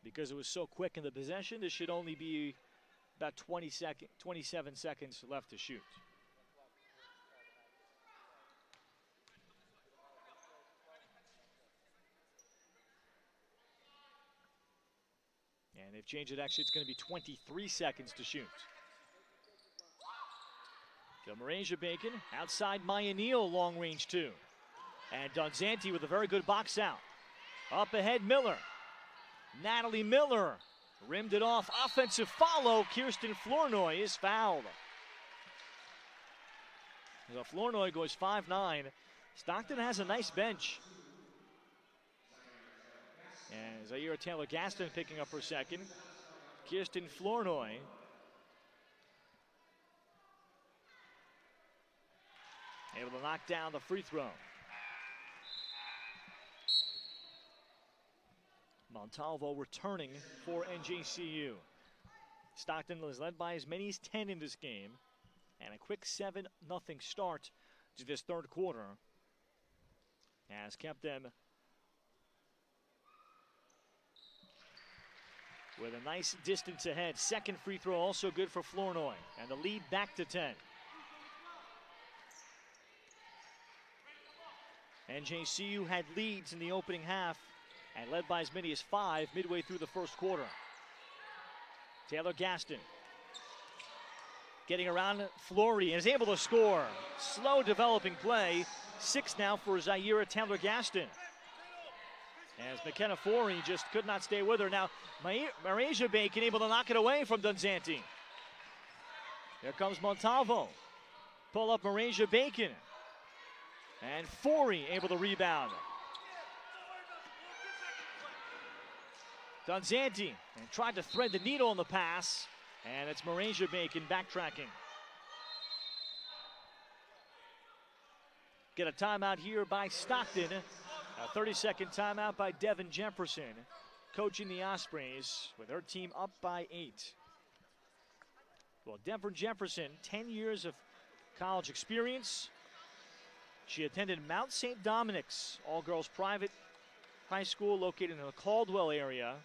Because it was so quick in the possession, there should only be about 27 seconds left to shoot. And they've changed it, actually, it's going to be 23 seconds to shoot. So Maisha Bacon, outside Maya Neal, long range 2. And Donzanti with a very good box out. Up ahead, Miller. Natalie Miller rimmed it off. Offensive follow. Kirsten Flournoy is fouled. So Flournoy goes 5'9". Stockton has a nice bench. And Zaire Taylor Gaston picking up her 2nd. Kirsten Flournoy. Able to knock down the free throw. Montalvo returning for NJCU. Stockton is led by as many as 10 in this game. And a quick 7-0 start to this 3rd quarter has kept them with a nice distance ahead. 2nd free throw also good for Flournoy. And the lead back to 10. NJCU had leads in the opening half and led by as many as 5 midway through the 1st quarter. Taylor Gaston getting around Flory and is able to score. Slow developing play. 6 now for Zaire Taylor Gaston. As McKenna Forey just could not stay with her. Now, Marasia Bacon able to knock it away from Dunzanti. Here comes Montalvo. Pull up Marasia Bacon. And Forey able to rebound. Dunzanti and tried to thread the needle on the pass. And it's Marasia Bacon backtracking. Get a timeout here by Stockton. A 30-second timeout by Devin Jefferson, coaching the Ospreys with her team up by 8. Well, Devin Jefferson, 10 years of college experience. She attended Mount St. Dominic's all-girls private high school located in the Caldwell area.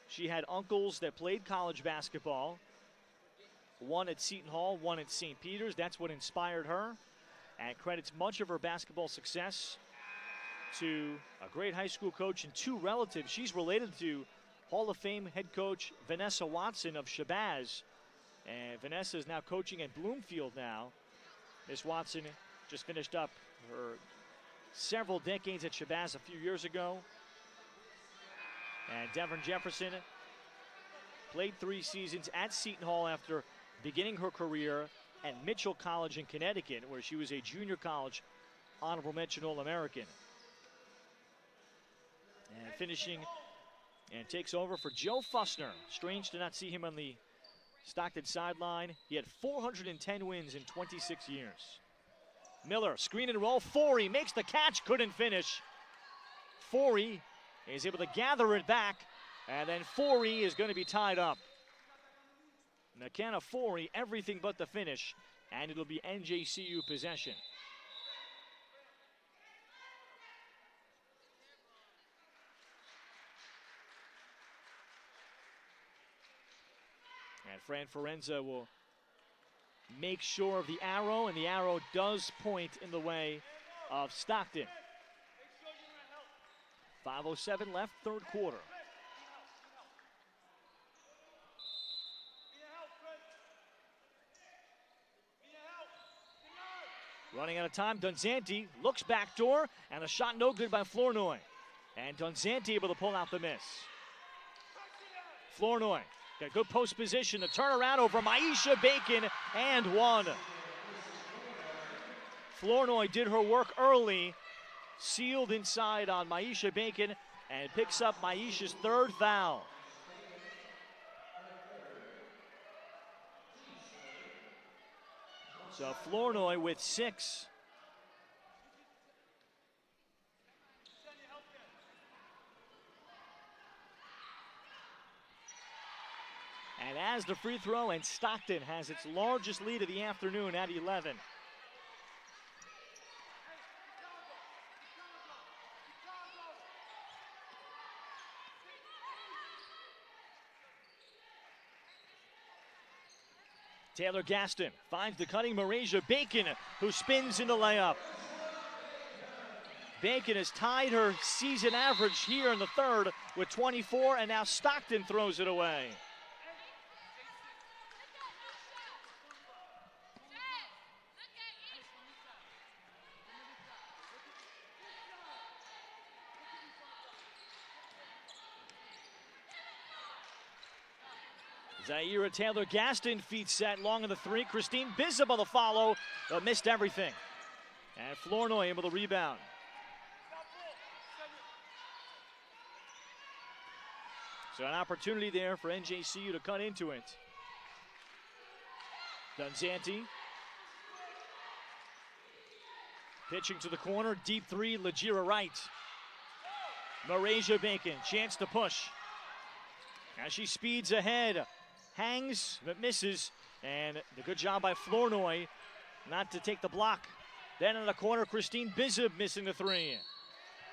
She had uncles that played college basketball. One at Seton Hall, one at St. Peter's. That's what inspired her. And credits much of her basketball success to a great high school coach and 2 relatives. She's related to Hall of Fame head coach Vanessa Watson of Shabazz. And Vanessa is now coaching at Bloomfield now. Miss Watson just finished up her several decades at Shabazz a few years ago. And Devin Jefferson played 3 seasons at Seton Hall after beginning her career at Mitchell College in Connecticut, where she was a junior college honorable mention All-American. And finishing and takes over for Joe Fussner. Strange to not see him on the Stockton sideline. He had 410 wins in 26 years. Miller, screen and roll. Forey makes the catch, couldn't finish. Forey is able to gather it back, and then Forey is going to be tied up. McKenna Forey, everything but the finish, and it'll be NJCU possession. And Fran Forenza will make sure of the arrow, and the arrow does point in the way of Stockton. 5:07 left, third quarter. Running out of time, Dunzanti looks backdoor, and a shot no good by Flournoy. And Dunzanti able to pull out the miss. Flournoy got good post position to turn around over Marasia Bacon, and one. Flournoy did her work early, sealed inside on Marasia Bacon, and picks up Maisha's 3rd foul. So Flournoy with 6. And as the free throw, and Stockton has its largest lead of the afternoon at 11. Taylor Gaston finds the cutting Marasia Bacon, who spins in the layup. Bacon has tied her season average here in the 3rd with 24, and now Stockton throws it away. Zaira Taylor Gaston feet set long on the 3. Christine Bishop on the follow, but missed everything. And Flournoy able to rebound. So an opportunity there for NJCU to cut into it. Dunzanti. Pitching to the corner, deep 3, Lagira Wright. Marasia Bacon, chance to push. As she speeds ahead. Hangs, but misses, and the good job by Flournoy not to take the block. Then in the corner, Christine Bishop missing the 3.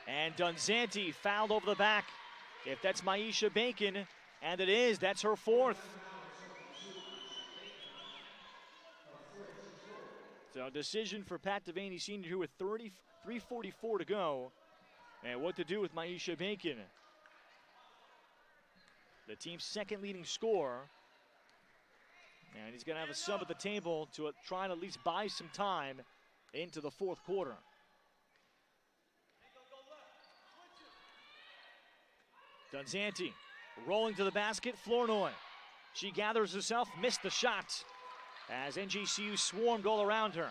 And Dunzanti fouled over the back. If that's Marasia Bacon, and it is, that's her 4th. So decision for Pat Devaney Sr. here with 3:44 to go. And what to do with Marasia Bacon. The team's 2nd leading scorer. And he's going to have a sub at the table to try and at least buy some time into the 4th quarter. Dunzanti rolling to the basket. Flournoy. She gathers herself, missed the shot as NJCU swarmed all around her.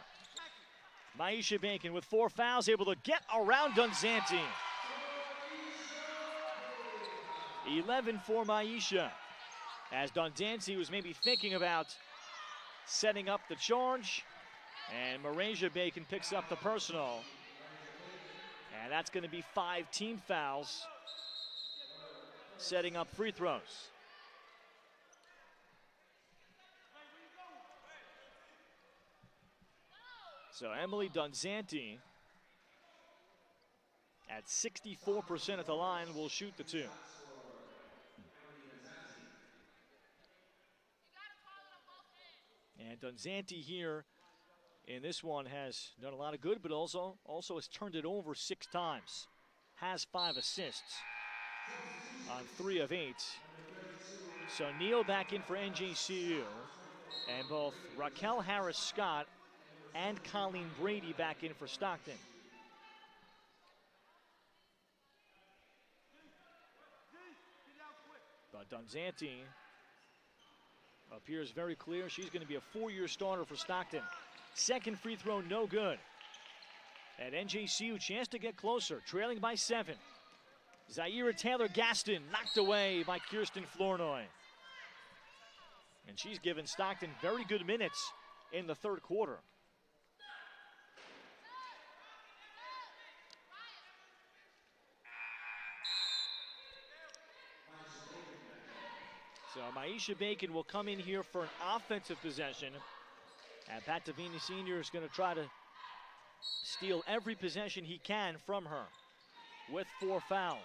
Maisha Bacon with 4 fouls, able to get around Dunzanti. 11 for Maisha, as Dunzanti was maybe thinking about setting up the charge, and Maisha Bacon picks up the personal. And that's going to be 5 team fouls, setting up free throws. So Emily Dunzanti at 64% at the line will shoot the 2. And Dunzanti here in this one has done a lot of good, but also has turned it over 6 times. Has 5 assists on 3 of 8. So Neal back in for NJCU, and both Raquel Harris-Scott and Colleen Brady back in for Stockton. But Dunzanti appears very clear. She's going to be a 4-year starter for Stockton. Second free throw, no good. And NJCU chance to get closer, trailing by 7. Zaira Taylor-Gaston knocked away by Kirsten Flournoy. And she's given Stockton very good minutes in the third quarter. So Maisha Bacon will come in here for an offensive possession. And Pat Tavini Sr. is going to try to steal every possession he can from her with 4 fouls.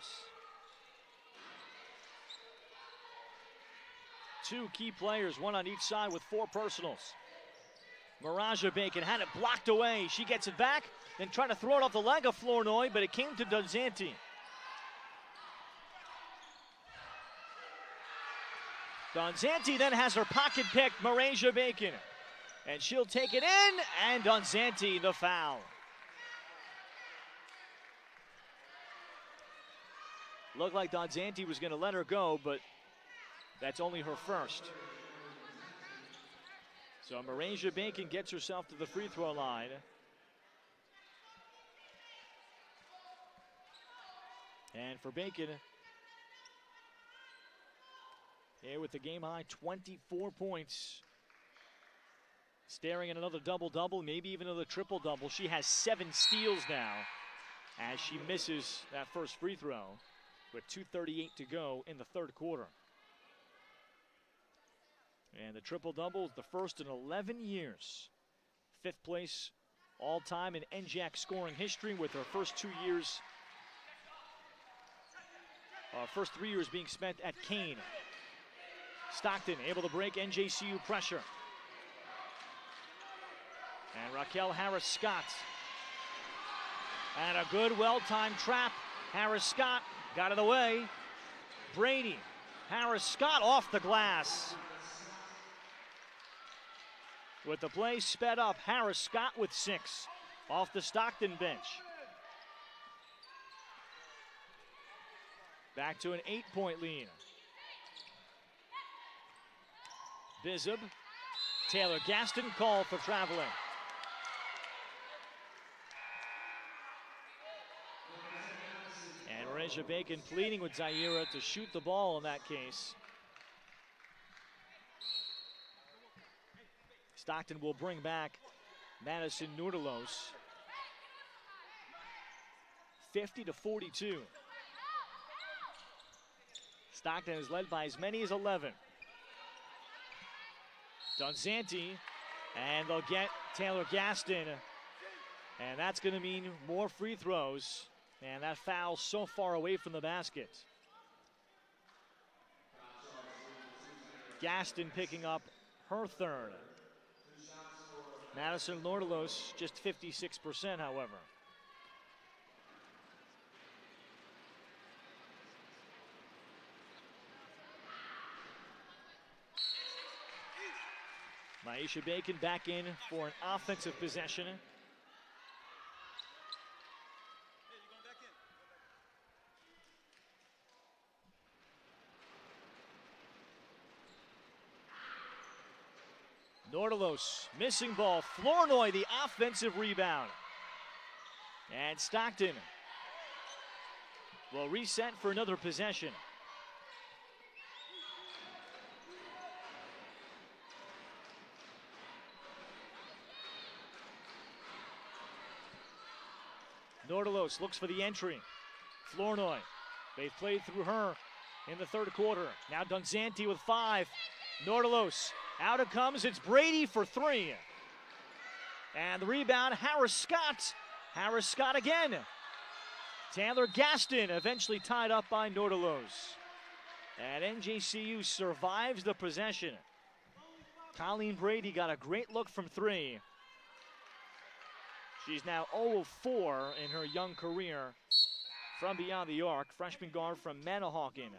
2 key players, 1 on each side with 4 personals. Maraja Bacon had it blocked away. She gets it back, then trying to throw it off the leg of Flournoy, but it came to Dunzanti. Dunzanti then has her pocket picked, Maraja Bacon. And she'll take it in, and Dunzanti the foul. Looked like Dunzanti was going to let her go, but that's only her first. So Maraja Bacon gets herself to the free throw line. And for Bacon, here with the game high 24 points. Staring at another double-double, maybe even another triple-double. She has 7 steals now as she misses that first free throw with 2:38 to go in the third quarter. And the triple-double is the first in 11 years. 5th place all-time in NJAC scoring history, with her first 2 years, first 3 years being spent at Kane. Stockton able to break NJCU pressure. And Raquel Harris-Scott. And a good, well-timed trap. Harris-Scott got it away. Brady. Harris-Scott off the glass. With the play sped up, Harris-Scott with 6 off the Stockton bench. Back to an 8-point lead. Bizub. Taylor-Gaston called for traveling. And Maraja Bacon pleading with Zaira to shoot the ball in that case. Stockton will bring back Madison Nourdelos. 50-42. Stockton is led by as many as 11. Dunzanti, and they'll get Taylor-Gaston. And that's going to mean more free throws. And that foul so far away from the basket. Gaston picking up her third. Madison Nourdelos just 56%, however. Maisha Bacon back in for an offensive possession. Nordelos, missing ball. Flournoy, the offensive rebound. And Stockton will reset for another possession. Nordelos looks for the entry. Flournoy, they've played through her in the third quarter. Now Dunzanti with 5. Nordelos, out it comes. It's Brady for 3. And the rebound, Harris Scott. Harris Scott again. Taylor Gaston eventually tied up by Nordelos. And NJCU survives the possession. Colleen Brady got a great look from 3. She's now 0 of 4 in her young career from beyond the arc. Freshman guard from Manahawkin,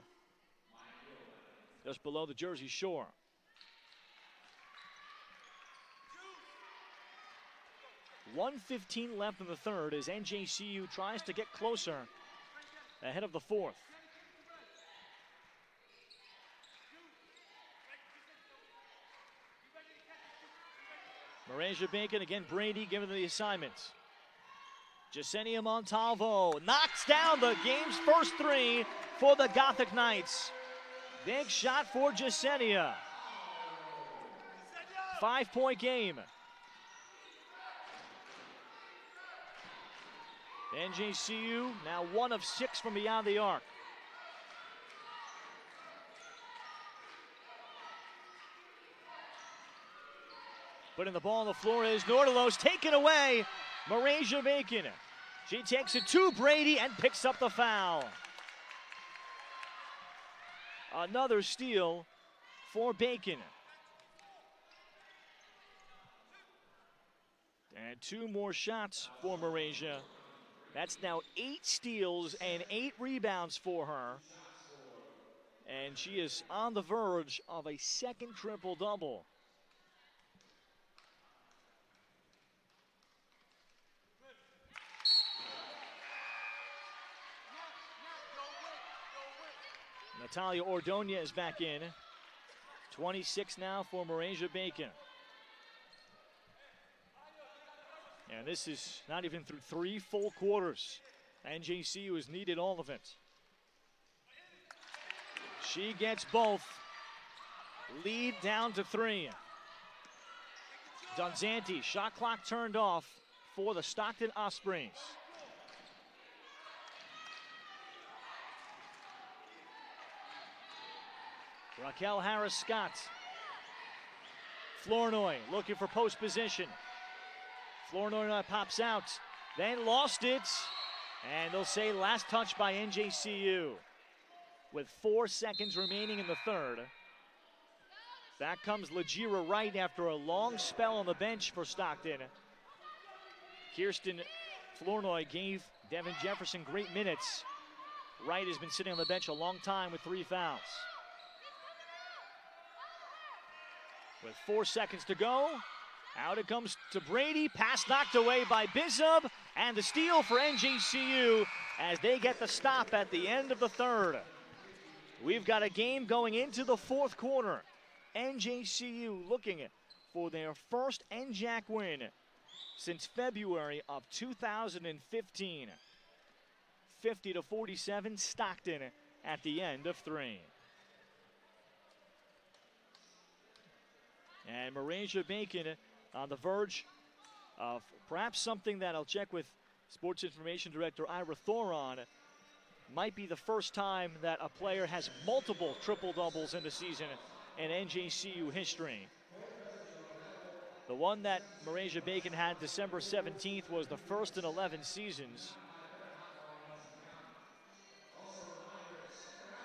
just below the Jersey Shore. .115 left in the third as NJCU tries to get closer ahead of the fourth. Marasia Bacon, again Brady giving the assignment. Jasenia Montalvo knocks down the game's first 3 for the Gothic Knights. Big shot for Jasenia. 5-point game. NJCU now 1 of 6 from beyond the arc. Putting the ball on the floor is Nordelos, taken away. Marasia Bacon. She takes it to Brady and picks up the foul. Another steal for Bacon. And 2 more shots for Marasia. That's now 8 steals and 8 rebounds for her. And she is on the verge of a second triple-double. Natalia Ordonia is back in. 26 now for Marasia Bacon. And this is not even through 3 full quarters. NJCU has needed all of it. She gets both. Lead down to 3. Dunzanti, shot clock turned off for the Stockton Ospreys. Raquel Harris Scott. Flournoy looking for post position. Flournoy pops out, then lost it. And they'll say last touch by NJCU. With 4 seconds remaining in the third. Back comes Lajira Wright after a long spell on the bench for Stockton. Kirsten Flournoy gave Devin Jefferson great minutes. Wright has been sitting on the bench a long time with 3 fouls. With 4 seconds to go, out it comes to Brady. Pass knocked away by Bizub, and the steal for NJCU as they get the stop at the end of the third. We've got a game going into the fourth quarter. NJCU looking for their first NJAC win since February of 2015. 50-47, Stockton at the end of 3. And Marasia Bacon on the verge of perhaps something that I'll check with Sports Information Director Ira Thoron. Might be the first time that a player has multiple triple-doubles in the season in NJCU history. The one that Marasia Bacon had December 17th was the first in 11 seasons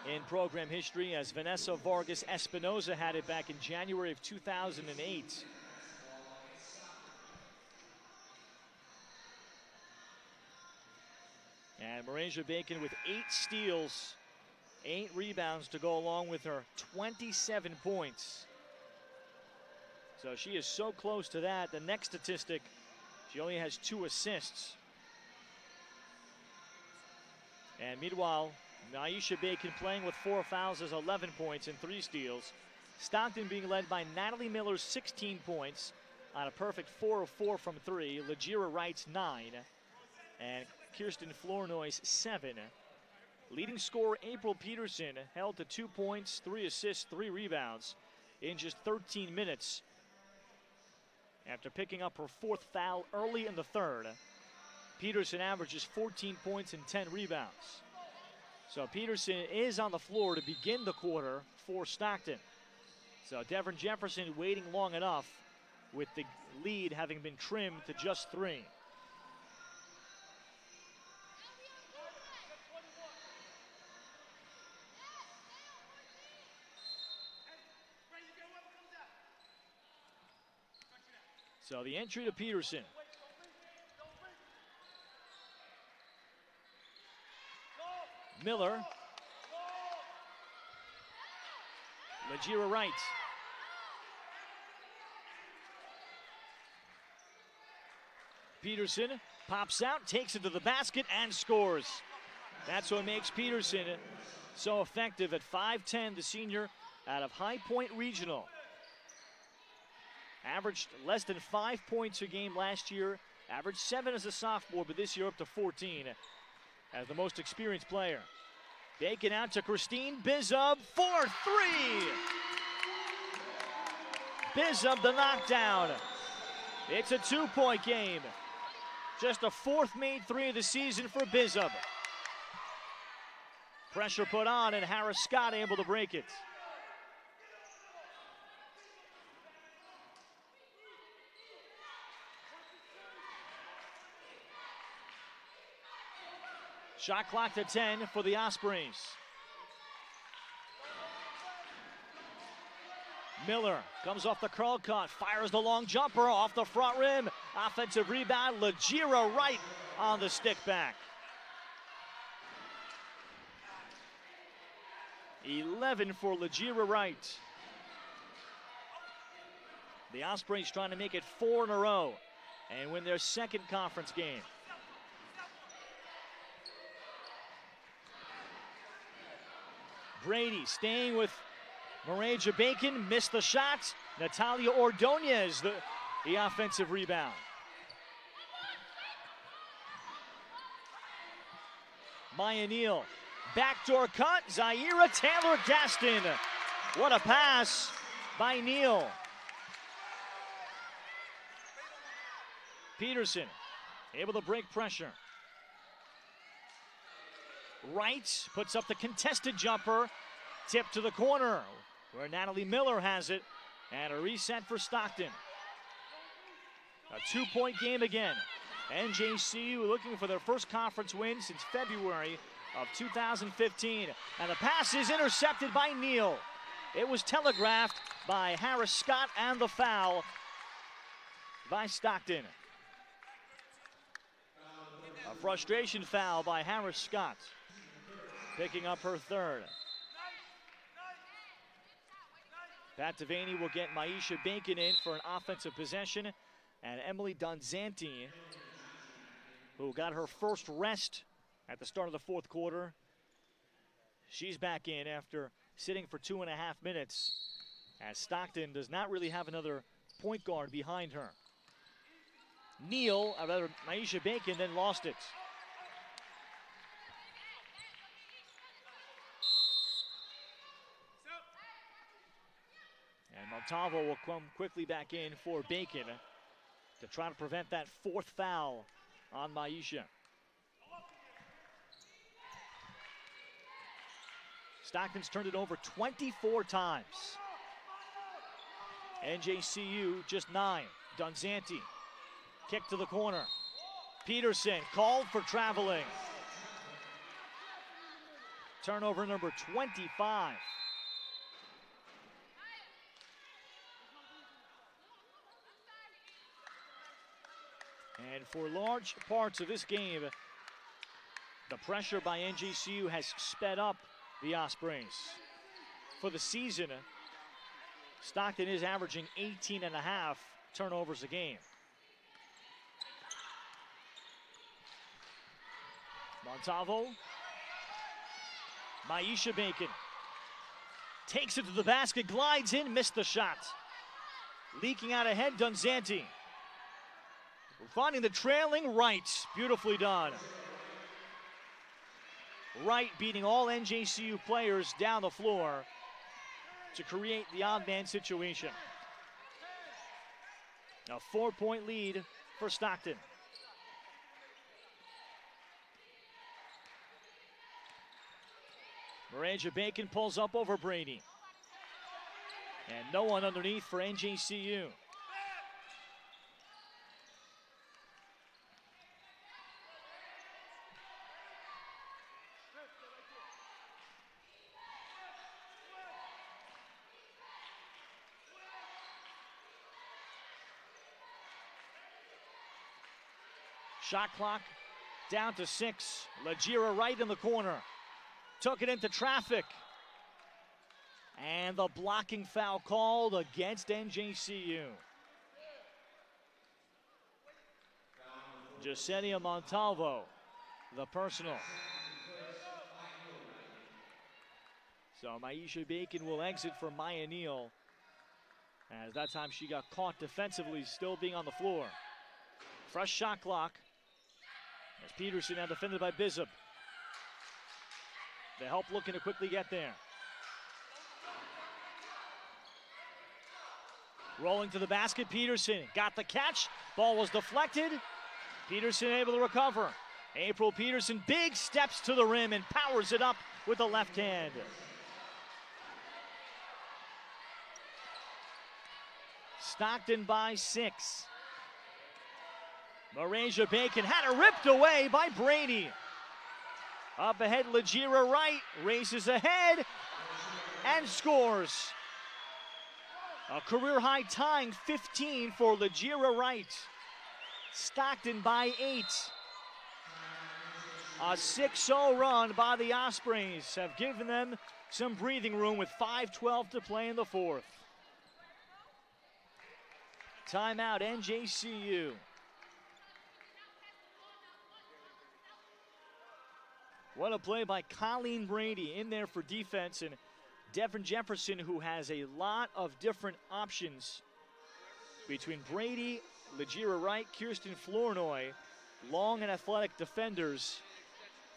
in program history, as Vanessa Vargas Espinoza had it back in January of 2008. And Marasia Bacon with 8 steals, 8 rebounds to go along with her 27 points. So she is so close to that. The next statistic, she only has 2 assists. And meanwhile, Naisha Bacon playing with 4 fouls has 11 points and 3 steals. Stockton being led by Natalie Miller's 16 points on a perfect 4 of 4 from 3. Lagira Wright's 9. And Kirsten Flournoy's 7. Leading scorer April Peterson held to 2 points, 3 assists, 3 rebounds in just 13 minutes after picking up her 4th foul early in the 3rd. Peterson averages 14 points and 10 rebounds. So Peterson is on the floor to begin the quarter for Stockton. So Devin Jefferson waiting long enough with the lead having been trimmed to just 3. So the entry to Peterson. Miller. Lagira Wright. Peterson pops out, takes it to the basket, and scores. That's what makes Peterson so effective at 5'10", the senior out of High Point Regional. Averaged less than 5 points a game last year, averaged 7 as a sophomore, but this year up to 14 as the most experienced player. Bacon out to Christine Bizub for 3. Bizub the knockdown. It's a 2-point game. Just a 4th made 3 of the season for Bizub. Pressure put on and Harris Scott able to break it. Shot clock to 10 for the Ospreys. Miller comes off the curl cut, fires the long jumper off the front rim. Offensive rebound, Lagira Wright on the stick back. 11 for Lagira Wright. The Ospreys trying to make it 4 in a row and win their 2nd conference game. Brady staying with Maraja Bacon, missed the shot. Natalia Ordonez, the offensive rebound. Maya Neal, backdoor cut, Zaira Taylor-Gaston. What a pass by Neal. Peterson able to break pressure. Wright puts up the contested jumper, tip to the corner where Natalie Miller has it, and a reset for Stockton. A 2-point game again. NJCU looking for their first conference win since February of 2015. And the pass is intercepted by Neal. It was telegraphed by Harris Scott and the foul by Stockton. A frustration foul by Harris Scott, picking up her 3rd. Pat Devaney will get Maisha Bacon in for an offensive possession, and Emily Donzanti, who got her first rest at the start of the 4th quarter, she's back in after sitting for 2.5 minutes, as Stockton does not really have another point guard behind her. Maisha Bacon then lost it. And Montalvo will come quickly back in for Bacon to try to prevent that 4th foul on Maisha. Stockton's turned it over 24 times. NJCU just 9. Donzanti, kick to the corner. Peterson called for traveling. Turnover number 25. And for large parts of this game, the pressure by NJCU has sped up the Ospreys. For the season, Stockton is averaging 18.5 turnovers a game. Montalvo, Maisha Bacon. Takes it to the basket, glides in, missed the shot. Leaking out ahead, Dunzanti. Finding the trailing Wright. Beautifully done. Wright beating all NJCU players down the floor to create the odd man situation. A 4-point lead for Stockton. Miranda Bacon pulls up over Brady. And no one underneath for NJCU. Shot clock down to 6. Legira Wright in the corner. Took it into traffic. And the blocking foul called against NJCU. Jasenia Montalvo, the personal. So Maisha Bacon will exit for Maya Neal, as that time she got caught defensively, still being on the floor. Fresh shot clock. As Peterson now defended by Bizzub. The help looking to quickly get there. Rolling to the basket, Peterson got the catch. Ball was deflected. Peterson able to recover. April Peterson, big steps to the rim and powers it up with the left hand. Stockton by 6. Miranda Bacon had it ripped away by Brady. Up ahead, Legira Wright races ahead and scores. A career-high tying 15 for Legira Wright. Stockton by 8. A 6-0 run by the Ospreys have given them some breathing room with 5:12 to play in the fourth. Timeout, NJCU. What a play by Colleen Brady in there for defense, and Devin Jefferson, who has a lot of different options between Brady, Legira Wright, Kirsten Flournoy, long and athletic defenders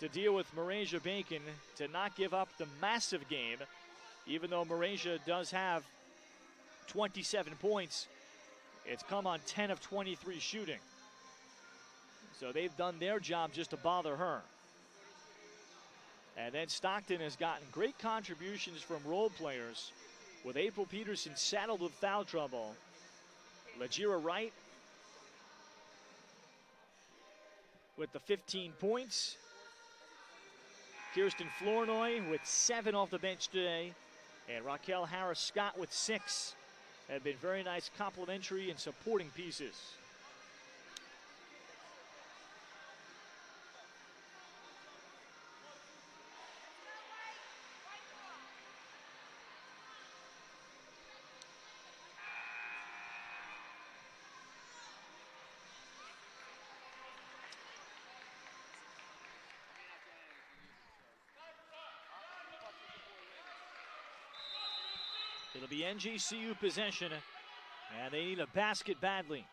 to deal with Miranda Bacon to not give up the massive game, even though Miranda does have 27 points. It's come on 10 of 23 shooting. So they've done their job just to bother her. And then Stockton has gotten great contributions from role players, with April Peterson saddled with foul trouble. Legira Wright with the 15 points. Kirsten Flournoy with 7 off the bench today. And Raquel Harris-Scott with 6. Have been very nice complementary and supporting pieces. It'll be NJCU possession, and they need a basket badly.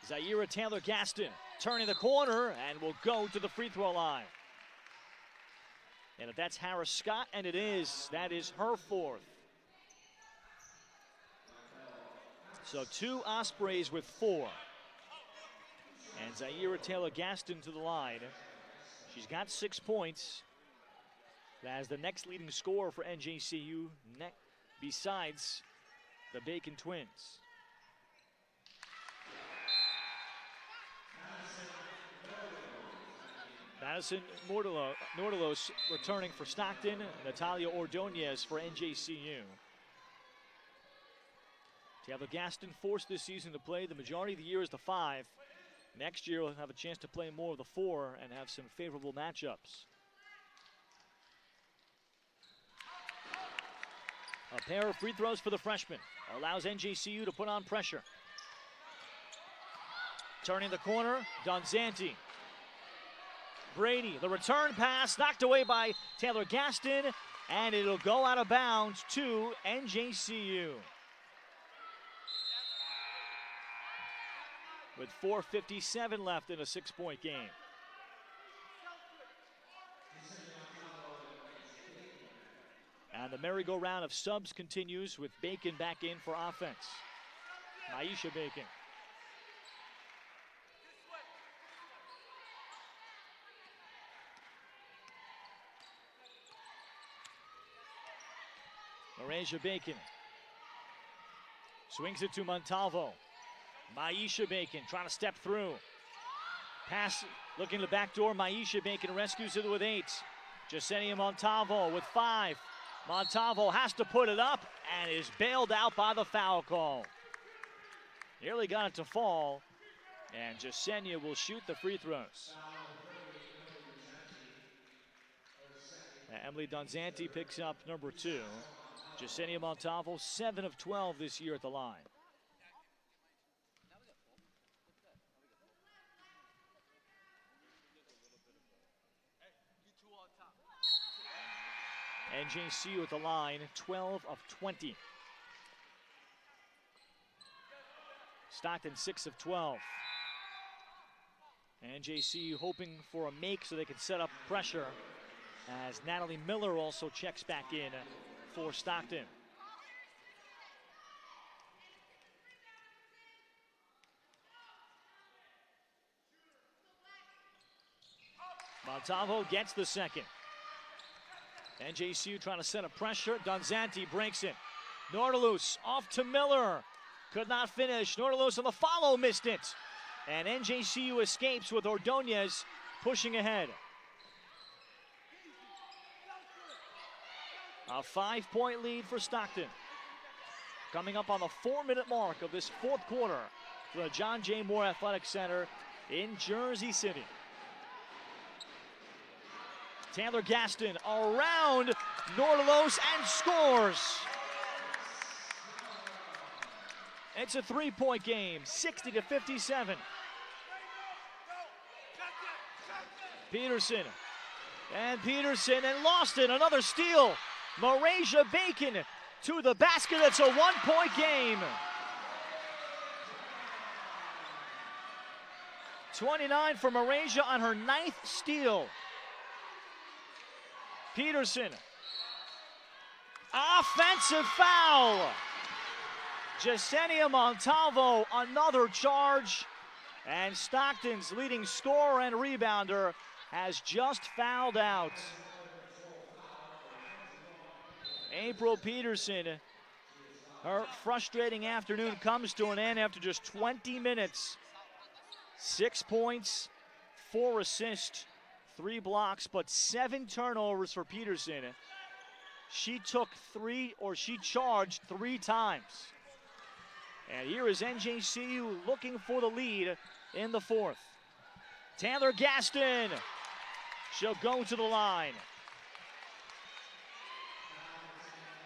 Zaira Taylor-Gaston turning the corner and will go to the free throw line. And if that's Harris-Scott, and it is, that is her 4th. So 2 Ospreys with 4. And Zaira Taylor-Gaston to the line. She's got 6 points. As the next leading scorer for NJCU, besides the Bacon twins. Madison Nordelos returning for Stockton, Natalia Ordonez for NJCU. Taylor-Gaston forced this season to play the majority of the year as the 5. Next year we'll have a chance to play more of the 4 and have some favorable matchups. A pair of free throws for the freshman allows NJCU to put on pressure. Turning the corner, Donzanti. Brady, the return pass knocked away by Taylor-Gaston, and it'll go out of bounds to NJCU. With 4:57 left in a 6-point game. And the merry-go-round of subs continues with Bacon back in for offense. Maisha Bacon. Maisha Bacon. Swings it to Montalvo. Maisha Bacon trying to step through. Pass looking to the back door. Maisha Bacon rescues it with 8. Jasenia Montalvo with 5. Montalvo has to put it up and is bailed out by the foul call. Nearly got it to fall, and Jasenia will shoot the free throws. Emily Donzanti picks up number 2. Jasenia Montalvo, 7 of 12 this year at the line. NJCU at the line, 12 of 20. Stockton, 6 of 12. NJCU hoping for a make so they can set up pressure, as Natalie Miller also checks back in for Stockton. Montalvo gets the second. NJCU trying to set up pressure. Donzanti breaks it. Nordalus off to Miller. Could not finish. Nordalus on the follow, missed it. And NJCU escapes with Ordonez pushing ahead. A 5-point lead for Stockton. Coming up on the 4-minute mark of this 4th quarter for the John J. Moore Athletic Center in Jersey City. Taylor Gaston around Nordalos and scores. It's a 3-point game, 60-57. Peterson and lost it. Another steal. Maisha Bacon to the basket. It's a 1-point game. 29 for Maisha on her 9th steal. Peterson. Offensive foul. Jasenia Montalvo, another charge. And Stockton's leading scorer and rebounder has just fouled out. April Peterson, her frustrating afternoon comes to an end after just 20 minutes. 6 points, 4 assists, 3 blocks, but 7 turnovers for Peterson. She charged 3 times. And here is NJCU looking for the lead in the 4th. Taylor Gaston, she'll go to the line.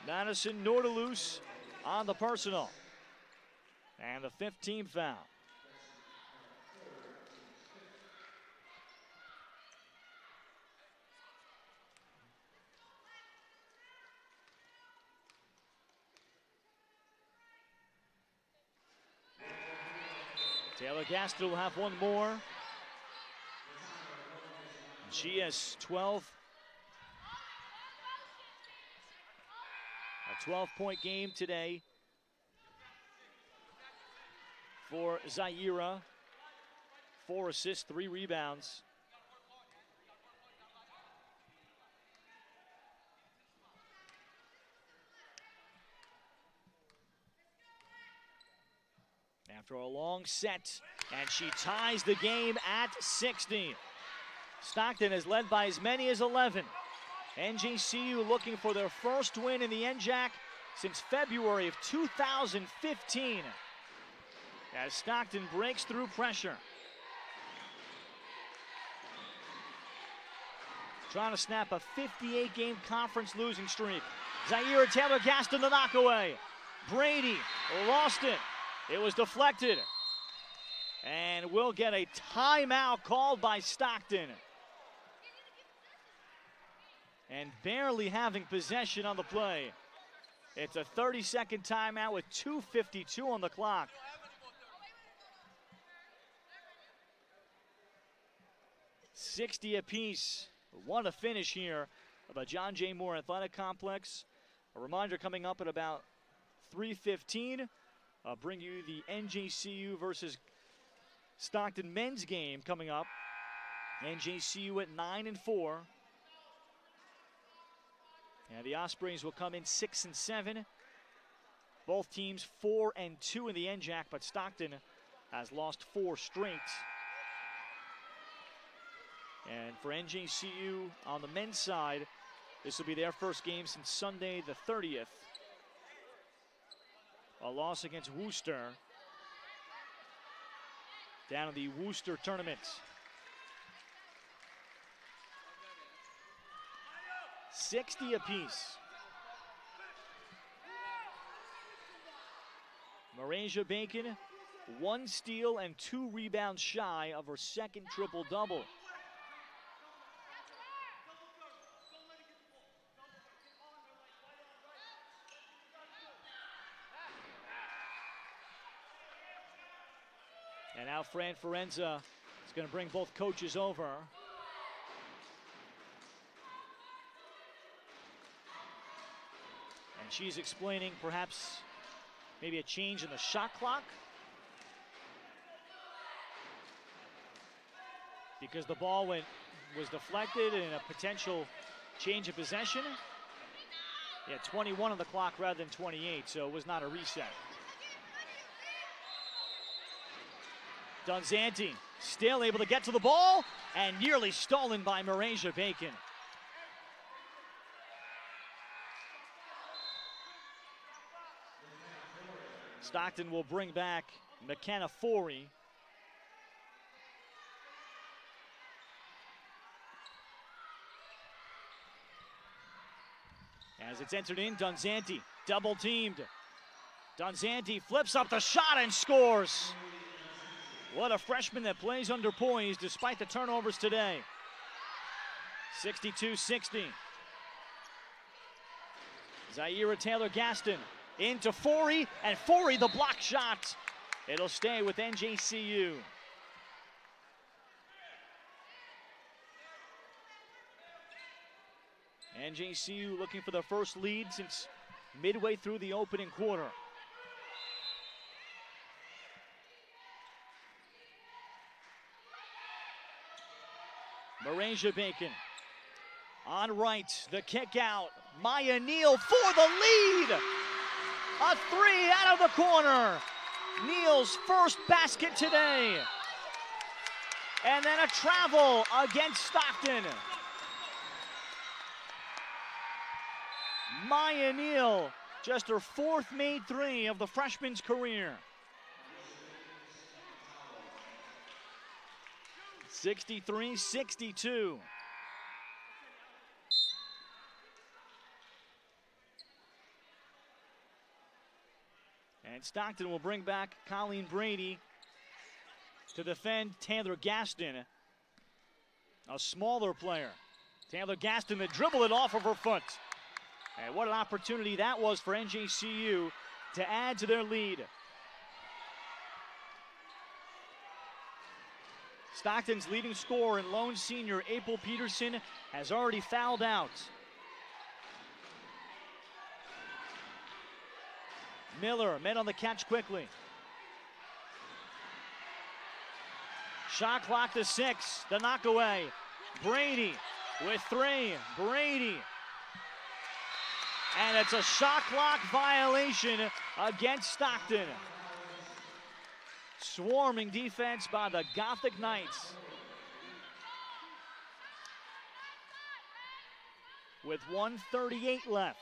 Madison Nordalus on the personal. And the 15th foul. Taylor Gaston will have 1 more. She has 12. A 12-point game today for Zaira. 4 assists, 3 rebounds. After a long set, and she ties the game at 60. Stockton has led by as many as 11. NJCU looking for their first win in the NJAC since February of 2015. As Stockton breaks through pressure. Trying to snap a 58-game conference losing streak. Zaira Taylor Gaston the knockaway. Brady lost it. It was deflected. And we'll get a timeout called by Stockton. and barely having possession on the play. It's a 30-second timeout with 2:52 on the clock. $60 apiece. What a finish here of the John J. Moore Athletic Complex. A reminder coming up at about 3:15. I'll bring you the NJCU versus Stockton men's game coming up. NJCU at 9-4. And the Ospreys will come in 6-7. Both teams 4-2 in the NJAC, but Stockton has lost 4 straight. And for NJCU on the men's side, this will be their first game since Sunday the 30th. A loss against Worcester down in the Worcester tournament. 60 apiece. Marasia Bacon, 1 steal and 2 rebounds shy of her second triple-double. And now Fran Forenza is going to bring both coaches over. And she's explaining perhaps maybe a change in the shot clock, because the ball was deflected and a potential change of possession. Yeah, 21 on the clock rather than 28, so it was not a reset. Dunzanti still able to get to the ball and nearly stolen by Marasia Bacon. Stockton will bring back McKenna Forey. As it's entered in, Dunzanti double teamed. Dunzanti flips up the shot and scores. What a freshman that plays under poise despite the turnovers today. 62-60. Zaira Taylor-Gaston into Forey, and Forey the block shot. It'll stay with NJCU. NJCU looking for their first lead since midway through the opening quarter. Marasia Bacon on right, the kick out. Maya Neal for the lead. A 3 out of the corner. Neal's first basket today. And then a travel against Stockton. Maya Neal, just her 4th made 3 of the freshman's career. 63-62. And Stockton will bring back Colleen Brady to defend Taylor-Gaston, a smaller player. Taylor-Gaston to dribble it off of her foot. And what an opportunity that was for NJCU to add to their lead. Stockton's leading scorer and lone senior April Peterson has already fouled out. Miller met on the catch quickly. Shot clock to 6, the knockaway. Brady with 3, Brady. And it's a shot clock violation against Stockton. Swarming defense by the Gothic Knights. With 1:38 left.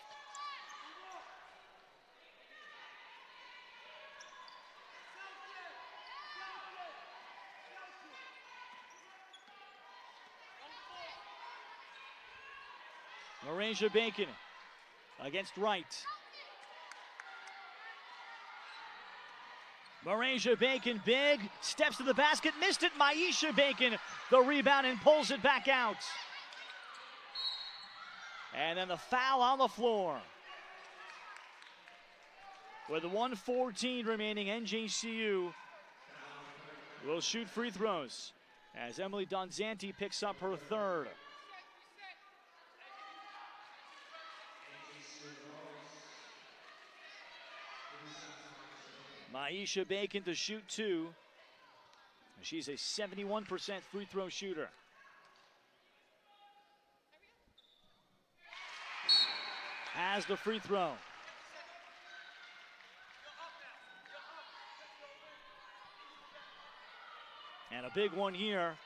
Marasia Bacon against Wright. Marasia Bacon, big, steps to the basket, missed it. Maisha Bacon, the rebound, and pulls it back out. And then the foul on the floor. With 1:14 remaining, NJCU will shoot free throws as Emily Donzanti picks up her third. Maisha Bacon to shoot two. She's a 71% free throw shooter. Has the free throw. And a big one here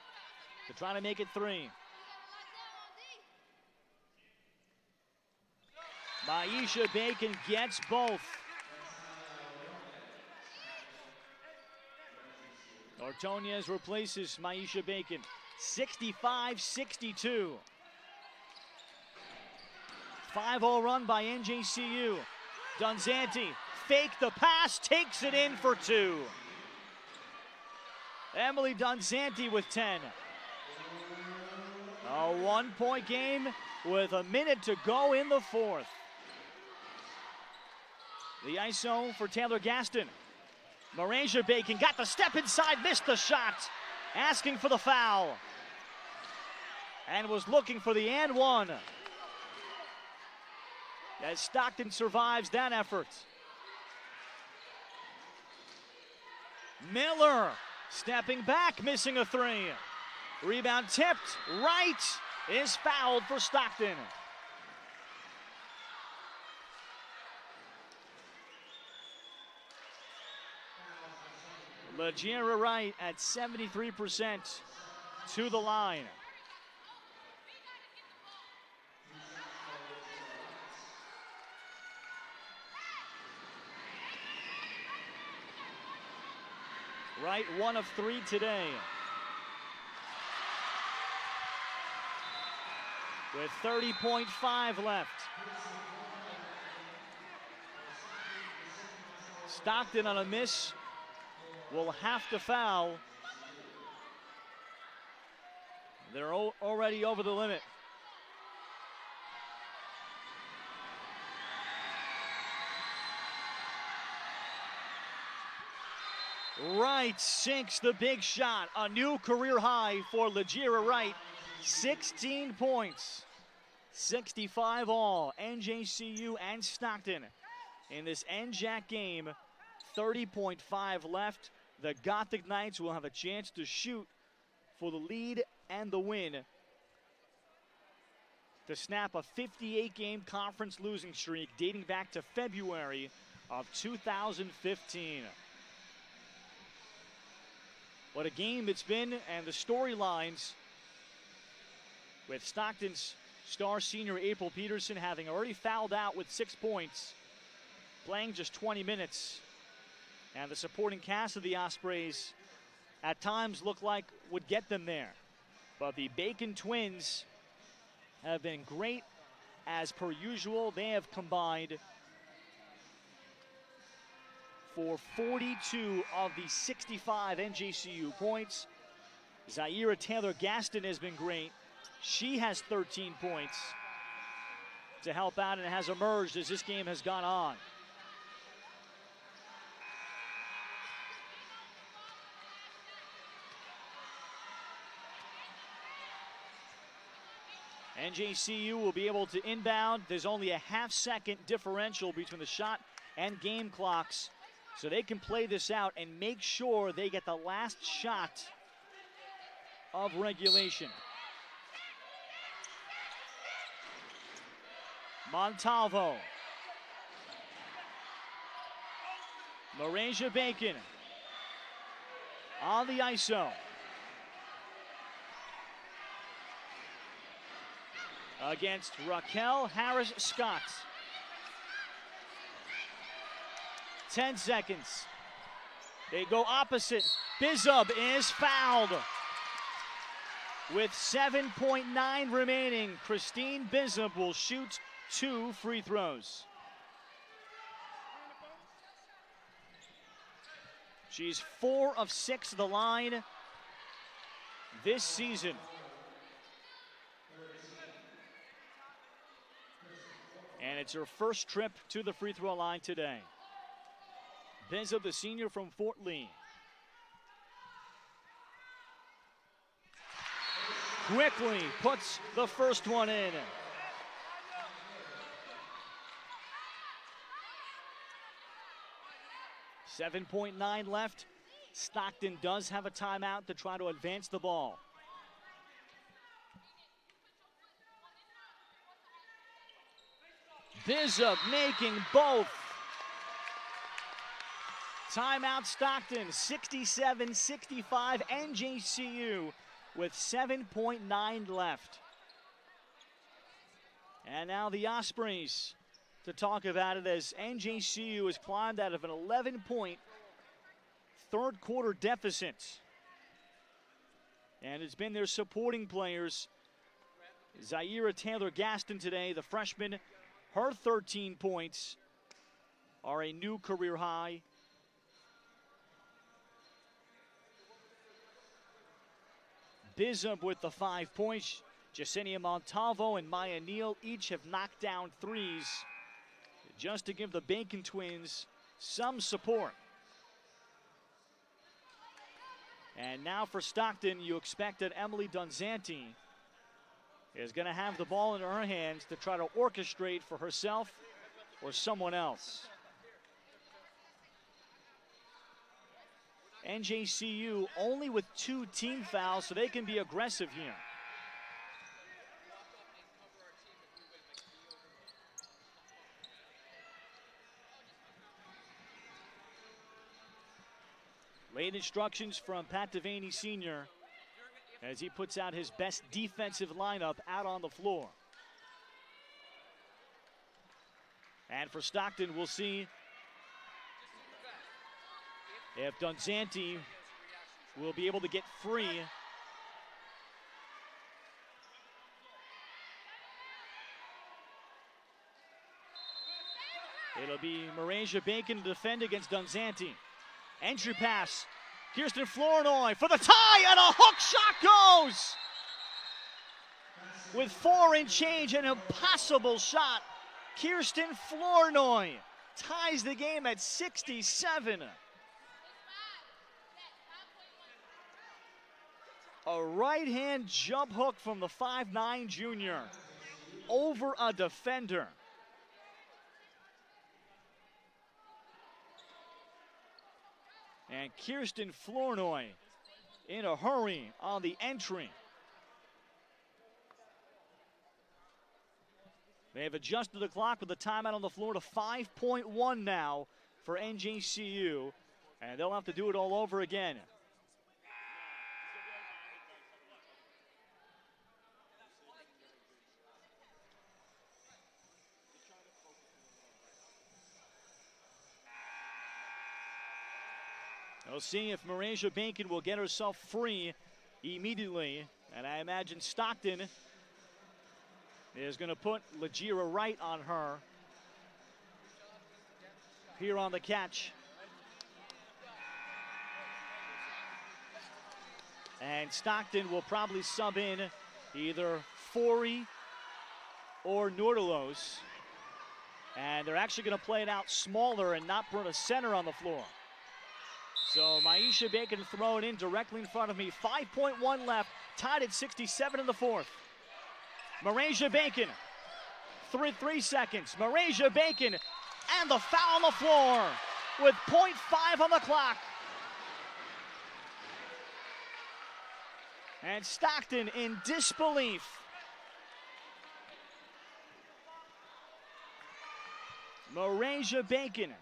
to try to make it three. Maisha Bacon gets both. Ordonez replaces Maisha Bacon. 65-62. 5-0 run by NJCU. Donzanti fake the pass, takes it in for two. Emily Donzanti with 10. A 1-point game with a minute to go in the fourth. The ISO for Taylor Gaston. Maisha Bacon got the step inside, missed the shot, asking for the foul. And was looking for the and one. As Stockton survives that effort. Miller stepping back, missing a three. Rebound tipped, Wright is fouled for Stockton. Legiera Wright at 73% to the line. Wright 1 of 3 today. With 30.5 left. Stockton on a miss will have to foul. They're already over the limit. Wright sinks the big shot. A new career high for Legiera Wright. 16 points. 65 all. NJCU and Stockton in this NJAC game. 30.5 left. The Gothic Knights will have a chance to shoot for the lead and the win to snap a 58-game conference losing streak dating back to February of 2015. What a game it's been, and the storylines with Stockton's star senior April Peterson having already fouled out with 6 points, playing just 20 minutes. And the supporting cast of the Ospreys at times looked like would get them there. But the Bacon twins have been great as per usual. They have combined for 42 of the 65 NJCU points. Zaira Taylor Gaston has been great. She has 13 points to help out and has emerged as this game has gone on. NJCU will be able to inbound. There's only a half-second differential between the shot and game clocks, so they can play this out and make sure they get the last shot of regulation. Montalvo. Maisha Bacon on the ISO. Against Raquel Harris-Scott. 10 seconds. They go opposite. Bizub is fouled. With 7.9 remaining, Christine Bizub will shoot 2 free throws. She's 4 of 6 at the line this season. And it's her first trip to the free throw line today. Bishop, the senior from Fort Lee. Quickly puts the first one in. .9 left. Stockton does have a timeout to try to advance the ball. Bishop making both. Timeout Stockton, 67-65, NJCU with 7.9 left. And now the Ospreys to talk about it as NJCU has climbed out of an 11-point third quarter deficit. And it's been their supporting players. Zaira Taylor-Gaston today, the freshman, her 13 points are a new career high. Bishop with the 5 points. Jasenia Montalvo and Maya Neal each have knocked down threes just to give the Bacon twins some support. And now for Stockton, you expect that Emily Dunzanti is going to have the ball in her hands to try to orchestrate for herself or someone else. NJCU only with 2 team fouls, so they can be aggressive here. Late instructions from Pat Devaney Sr. as he puts out his best defensive lineup out on the floor. And for Stockton, we'll see if Dunzanti will be able to get free. It'll be Marasia Bacon to defend against Dunzanti. Entry pass, Kirsten Flournoy for the tie, and a hook shot goes! With 4 and change, an impossible shot. Kirsten Flournoy ties the game at 67. A right-hand jump hook from the 5'9" junior over a defender. And Kirsten Flournoy in a hurry on the entry. They have adjusted the clock with the timeout on the floor to 5.1 now for NJCU. And they'll have to do it all over again. We'll see if Marasia Bacon will get herself free immediately. And I imagine Stockton is going to put Lagira Wright on her here on the catch. And Stockton will probably sub in either Forey or Nordelos. And they're actually going to play it out smaller and not put a center on the floor. So Maisha Bacon throw it in directly in front of me. 5.1 left, tied at 67 in the fourth. Marasia Bacon, 3 seconds. Marasia Bacon and the foul on the floor with 0.5 on the clock. And Stockton in disbelief. Marasia Bacon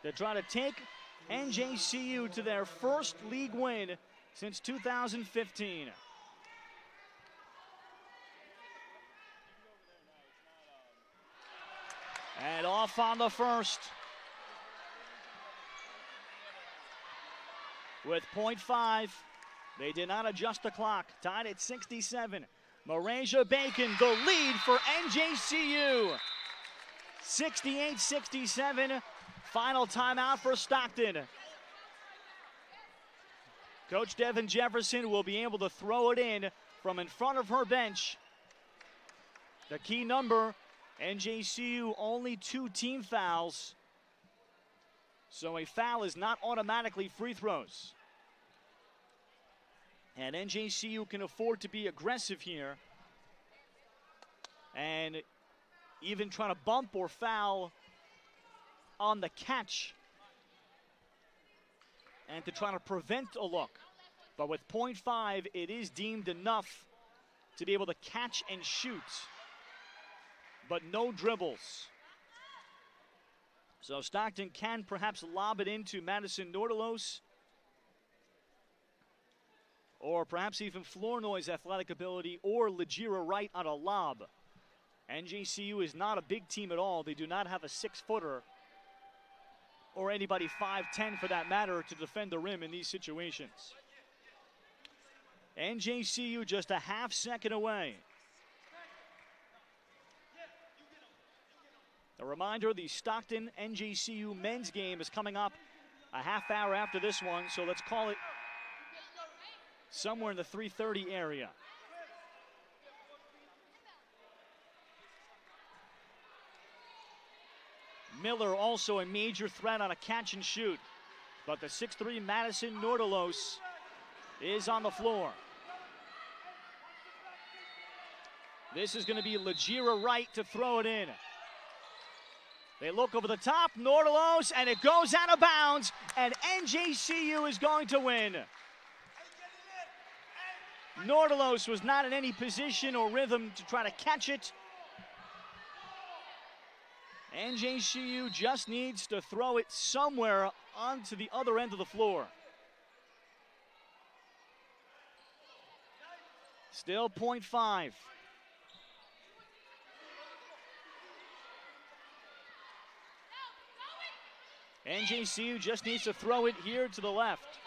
to try to take NJCU to their first league win since 2015. And off on the first. With 0.5, they did not adjust the clock. Tied at 67. Marasia Bacon, the lead for NJCU. 68-67. Final timeout for Stockton. Coach Devin Jefferson will be able to throw it in from in front of her bench. The key number NJCU only 2 team fouls, so a foul is not automatically free throws. And NJCU can afford to be aggressive here and even try to bump or foul on the catch and to try to prevent a look. But with .5, it is deemed enough to be able to catch and shoot, but no dribbles. So Stockton can perhaps lob it into Madison Nordalos, or perhaps even Flournoy's athletic ability, or Legira Wright on a lob. NJCU is not a big team at all. They do not have a 6-footer or anybody 5'10" for that matter to defend the rim in these situations. NJCU just a half second away. A reminder, the Stockton NJCU men's game is coming up a half hour after this one, so let's call it somewhere in the 3:30 area. Miller also a major threat on a catch and shoot, but the 6'3" Madison Nordalos is on the floor. This is going to be Legira Wright to throw it in. They look over the top, Nordalos, and it goes out of bounds, and NJCU is going to win. Nordalos was not in any position or rhythm to try to catch it. NJCU just needs to throw it somewhere onto the other end of the floor. Still .5. NJCU just needs to throw it here to the left,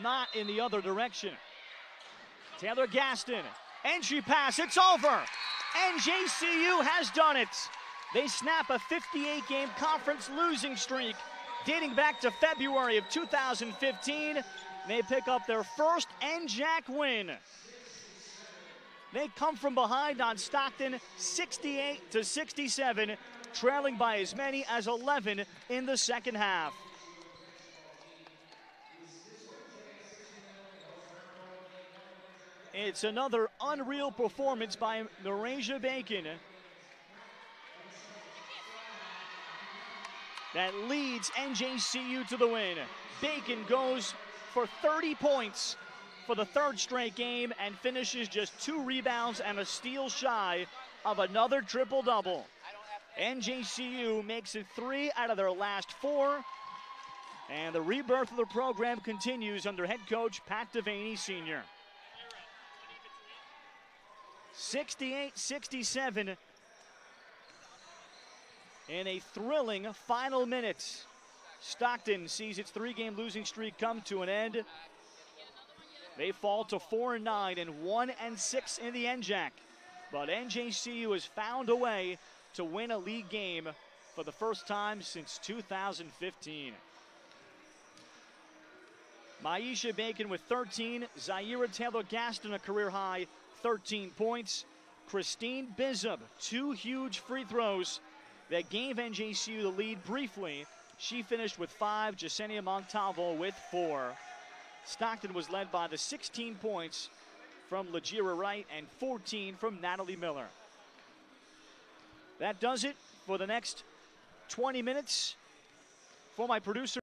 not in the other direction. Taylor Gaston, entry pass, it's over. NJCU has done it. They snap a 58-game conference losing streak dating back to February of 2015. They pick up their first NJAC win. They come from behind on Stockton 68-67, trailing by as many as 11 in the second half. It's another unreal performance by Narasia Bacon that leads NJCU to the win. Bacon goes for 30 points for the 3rd straight game and finishes just 2 rebounds and a steal shy of another triple-double. NJCU makes it 3 out of their last 4, and the rebirth of the program continues under head coach Pat Devaney Sr. 68-67 in a thrilling final minute. Stockton sees its 3-game losing streak come to an end. They fall to 4-9 and 1-6 in the NJAC. But NJCU has found a way to win a league game for the first time since 2015. Maisha Bacon with 13. Zaira Taylor Gaston a career high 13 points. Christine Bizub, 2 huge free throws that gave NJCU the lead briefly. She finished with 5. Jasenia Montalvo with 4. Stockton was led by the 16 points from Legira Wright and 14 from Natalie Miller. That does it for the next 20 minutes. For my producer